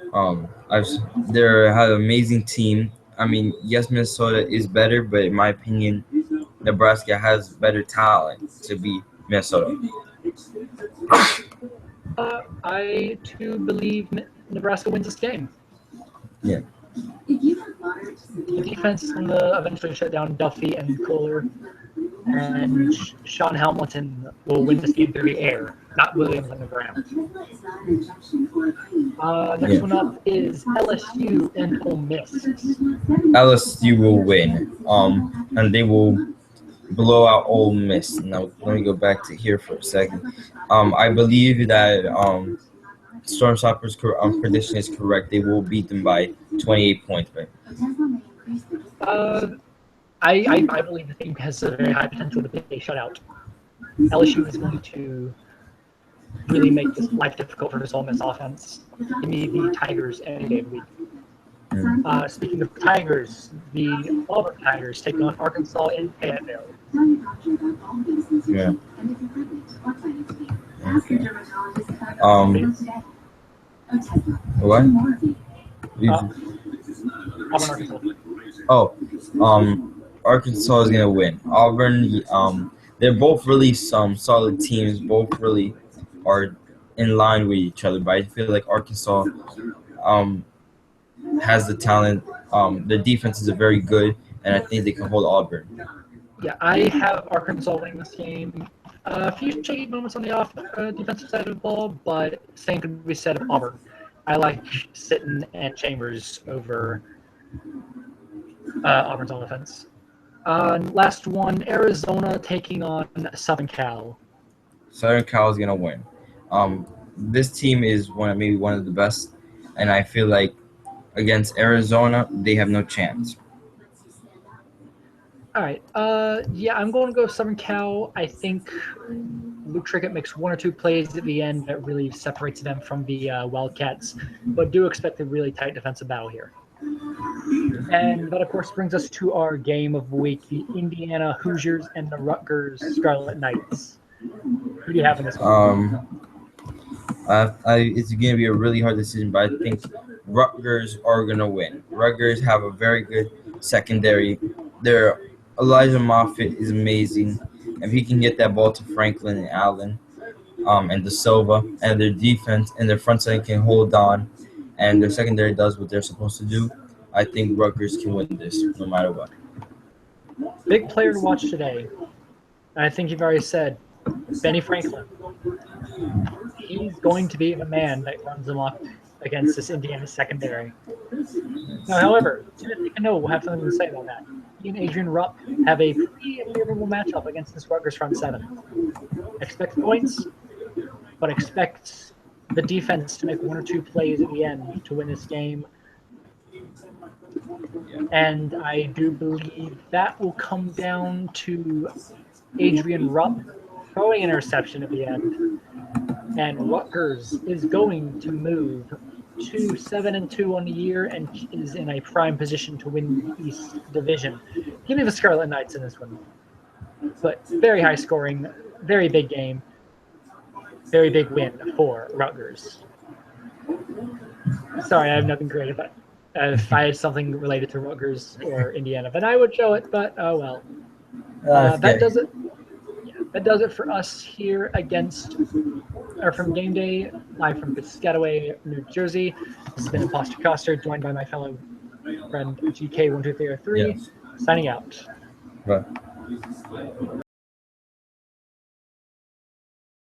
They have an amazing team. I mean, yes, Minnesota is better, but in my opinion, Nebraska has better talent to beat Minnesota. I too believe Nebraska wins this game. Yeah. The defense is going to eventually shut down Duffy and Kohler, and Sean Hamilton will win this game through the air, not Williams on the ground. Next one up is LSU and Ole Miss. LSU will win, and they will blow out Ole Miss. Now, let me go back to here for a second. I believe that Storm Stopper's prediction is correct. They will beat them by 28 points. Right? I believe the team has a very high potential to be a shutout. LSU is going to really make this life difficult for this Ole Miss offense. Give me the Tigers any day of the week. Speaking of Tigers, the Auburn Tigers take on Arkansas in Fayetteville. Yeah. What? Arkansas is gonna win. Auburn, they're both really some solid teams. Both really are in line with each other. But I feel like Arkansas, has the talent. Their defense is very good, and I think they can hold Auburn. Yeah, I have Arkansas winning this game. A few shaky moments on the defensive side of the ball, but same could be said of Auburn. I like Sitton and Chambers over Auburn's offense. Last one, Arizona taking on Southern Cal. Southern Cal is gonna win. This team is maybe one of the best, and I feel like against Arizona they have no chance. All right. Yeah, I'm going to go Southern Cal. I think Luke Trickett makes one or two plays at the end that really separates them from the Wildcats, but do expect a really tight defensive battle here. And that, of course, brings us to our game of the week, the Indiana Hoosiers and the Rutgers Scarlet Knights. Who do you have in this one? It's going to be a really hard decision, but I think Rutgers are going to win. Rutgers have a very good secondary. Elijah Moffitt is amazing. If he can get that ball to Franklin and Allen and De Silva, and their defense and their front side can hold on, and their secondary does what they're supposed to do, I think Rutgers can win this no matter what. Big player to watch today. I think you've already said Benny Franklin. He's going to be the man that runs amok against this Indiana secondary. Now, however, Timothy Cano will have something to say about that. He and Adrian Rupp have a pretty favorable matchup against this Rutgers front seven. Expect points, but expect the defense to make one or two plays at the end to win this game. And I do believe that will come down to Adrian Rupp throwing an interception at the end. And Rutgers is going to move to 7-2 on the year and is in a prime position to win the East Division. Give me the Scarlet Knights in this one. But very high scoring, very big game, very big win for Rutgers. Sorry, I have nothing creative, but if I had something related to Rutgers or Indiana, then I would show it, but oh well. That does it. Yeah, that does it for us here from Game Day, live from Piscataway, New Jersey. This has been Imposter Coster, joined by my fellow friend GK12303, signing out. Right.